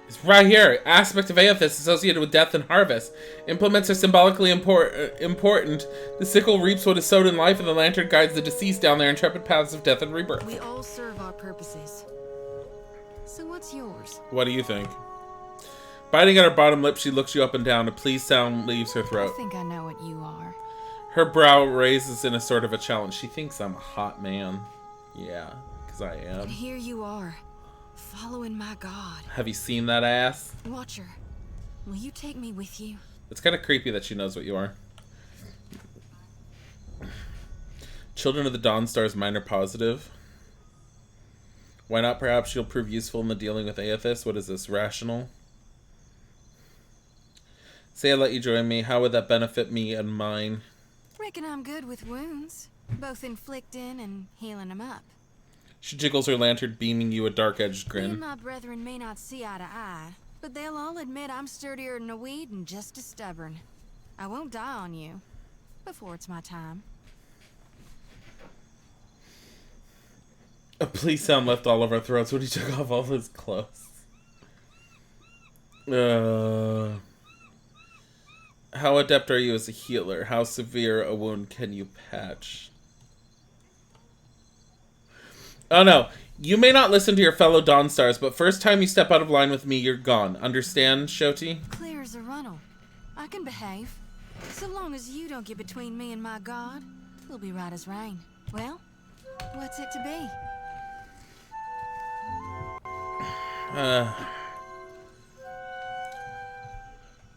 It's right here. Aspect of Aethys associated with death and harvest. Implements are symbolically important. The sickle reaps what is sowed in life, and the lantern guides the deceased down their intrepid paths of death and rebirth. We all serve our purposes. So what's yours? What do you think? Biting at her bottom lip, she looks you up and down. A pleased sound leaves her throat. I think I know what you are. Her brow raises in a sort of a challenge. She thinks I'm a hot man. Yeah, because I am. And here you are. Following my god. Have you seen that ass? Watcher, will you take me with you? It's kind of creepy that she knows what you are. Children of the Dawn Stars minor positive. Why not? Perhaps she'll prove useful in the dealing with Aethys. What is this? Rational? Say I let you join me. How would that benefit me and mine? Reckon I'm good with wounds. Both inflicting and healing them up. She jiggles her lantern, beaming you a dark-edged Me and grin. my brethren may not see eye to eye, but they'll all admit I'm sturdier than a weed and just as stubborn. I won't die on you before it's my time. A please sound left all of our throats when he took off all his clothes. How adept are you as a healer? How severe a wound can you patch? Oh no, you may not listen to your fellow Dawn Stars, but first time you step out of line with me, you're gone. Understand, Shoti? Clear as a runnel. I can behave. So long as you don't get between me and my god, we'll be right as rain. Well, what's it to be?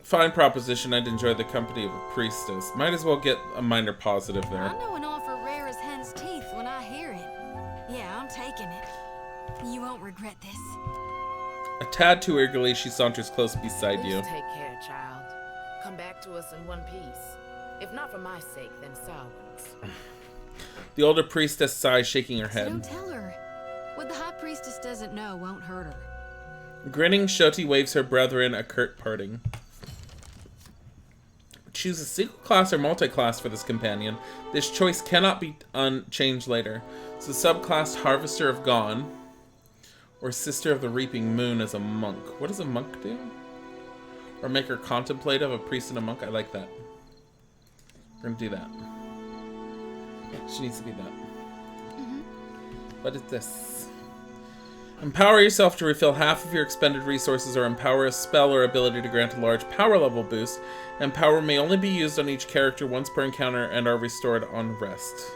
Fine proposition. I'd enjoy the company of a priestess. Might as well get a minor positive there. I know an offer rare as hen's teeth when I hear it. Yeah, I'm taking it. You won't regret this. A tad too eagerly, she saunters close beside you. Please take care, child. Come back to us in one piece. If not for my sake, then Samhain's. The older priestess sighs, shaking her So head. don't tell her. What the High Priestess doesn't know won't hurt her. Grinning, Shoti waves her brethren a curt parting. Choose a single class or multi-class for this companion. This choice cannot be unchanged later. So subclass Harvester of Gone or Sister of the Reaping Moon as a monk. What does a monk do? Or make her contemplative, a priest and a monk. I like that. We're gonna do that. She needs to be that. What is this? Empower yourself to refill half of your expended resources or empower a spell or ability to grant a large power level boost. Empower may only be used on each character once per encounter and are restored on rest.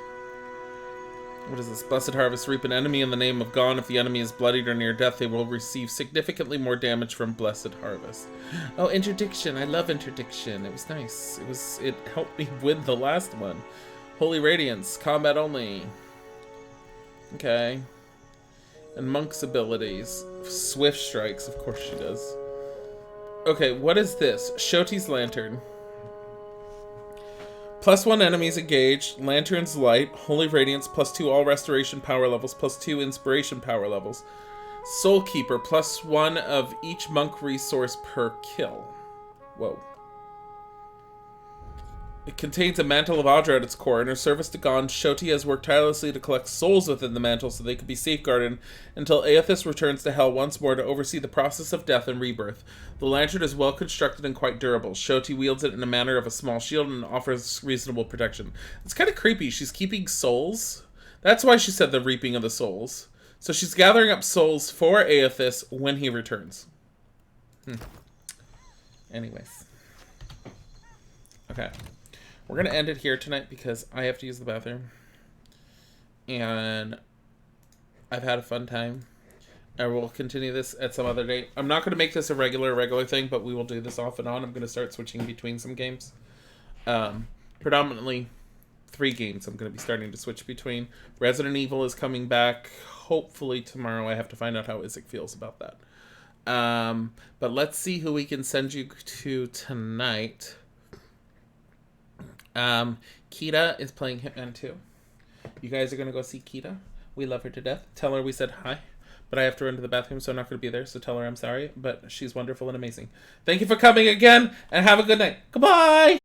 What is this? Blessed Harvest. Reap an enemy in the name of Gone. If the enemy is bloodied or near death, they will receive significantly more damage from Blessed Harvest. Oh, interdiction. I love interdiction. It was nice. It helped me win the last one. Holy Radiance. Combat only. Okay. And Monk's abilities. Swift Strikes. Of course she does. Okay, what is this? Shoti's Lantern. +1 enemies engaged. Lantern's Light. Holy Radiance. +2 all restoration power levels. +2 inspiration power levels. Soul Keeper. +1 of each monk resource per kill. Whoa. It contains a mantle of Audra at its core. In her service to Gone, Shoti has worked tirelessly to collect souls within the mantle so they could be safeguarded until Aethys returns to Hell once more to oversee the process of death and rebirth. The lantern is well constructed and quite durable. Shoti wields it in a manner of a small shield and offers reasonable protection. It's kind of creepy. She's keeping souls. That's why she said the reaping of the souls. So she's gathering up souls for Aethys when he returns. Anyways. Okay. We're going to end it here tonight because I have to use the bathroom. And I've had a fun time. I will continue this at some other date. I'm not going to make this a regular thing, but we will do this off and on. I'm going to start switching between some games. Predominantly 3 games I'm going to be starting to switch between. Resident Evil is coming back. Hopefully tomorrow. I have to find out how Isaac feels about that. But let's see who we can send you to tonight. Kita is playing Hitman 2. You guys are going to go see Kita. We love her to death. Tell her we said hi. But I have to run to the bathroom, so I'm not going to be there. So tell her I'm sorry. But she's wonderful and amazing. Thank you for coming again. And have a good night. Goodbye.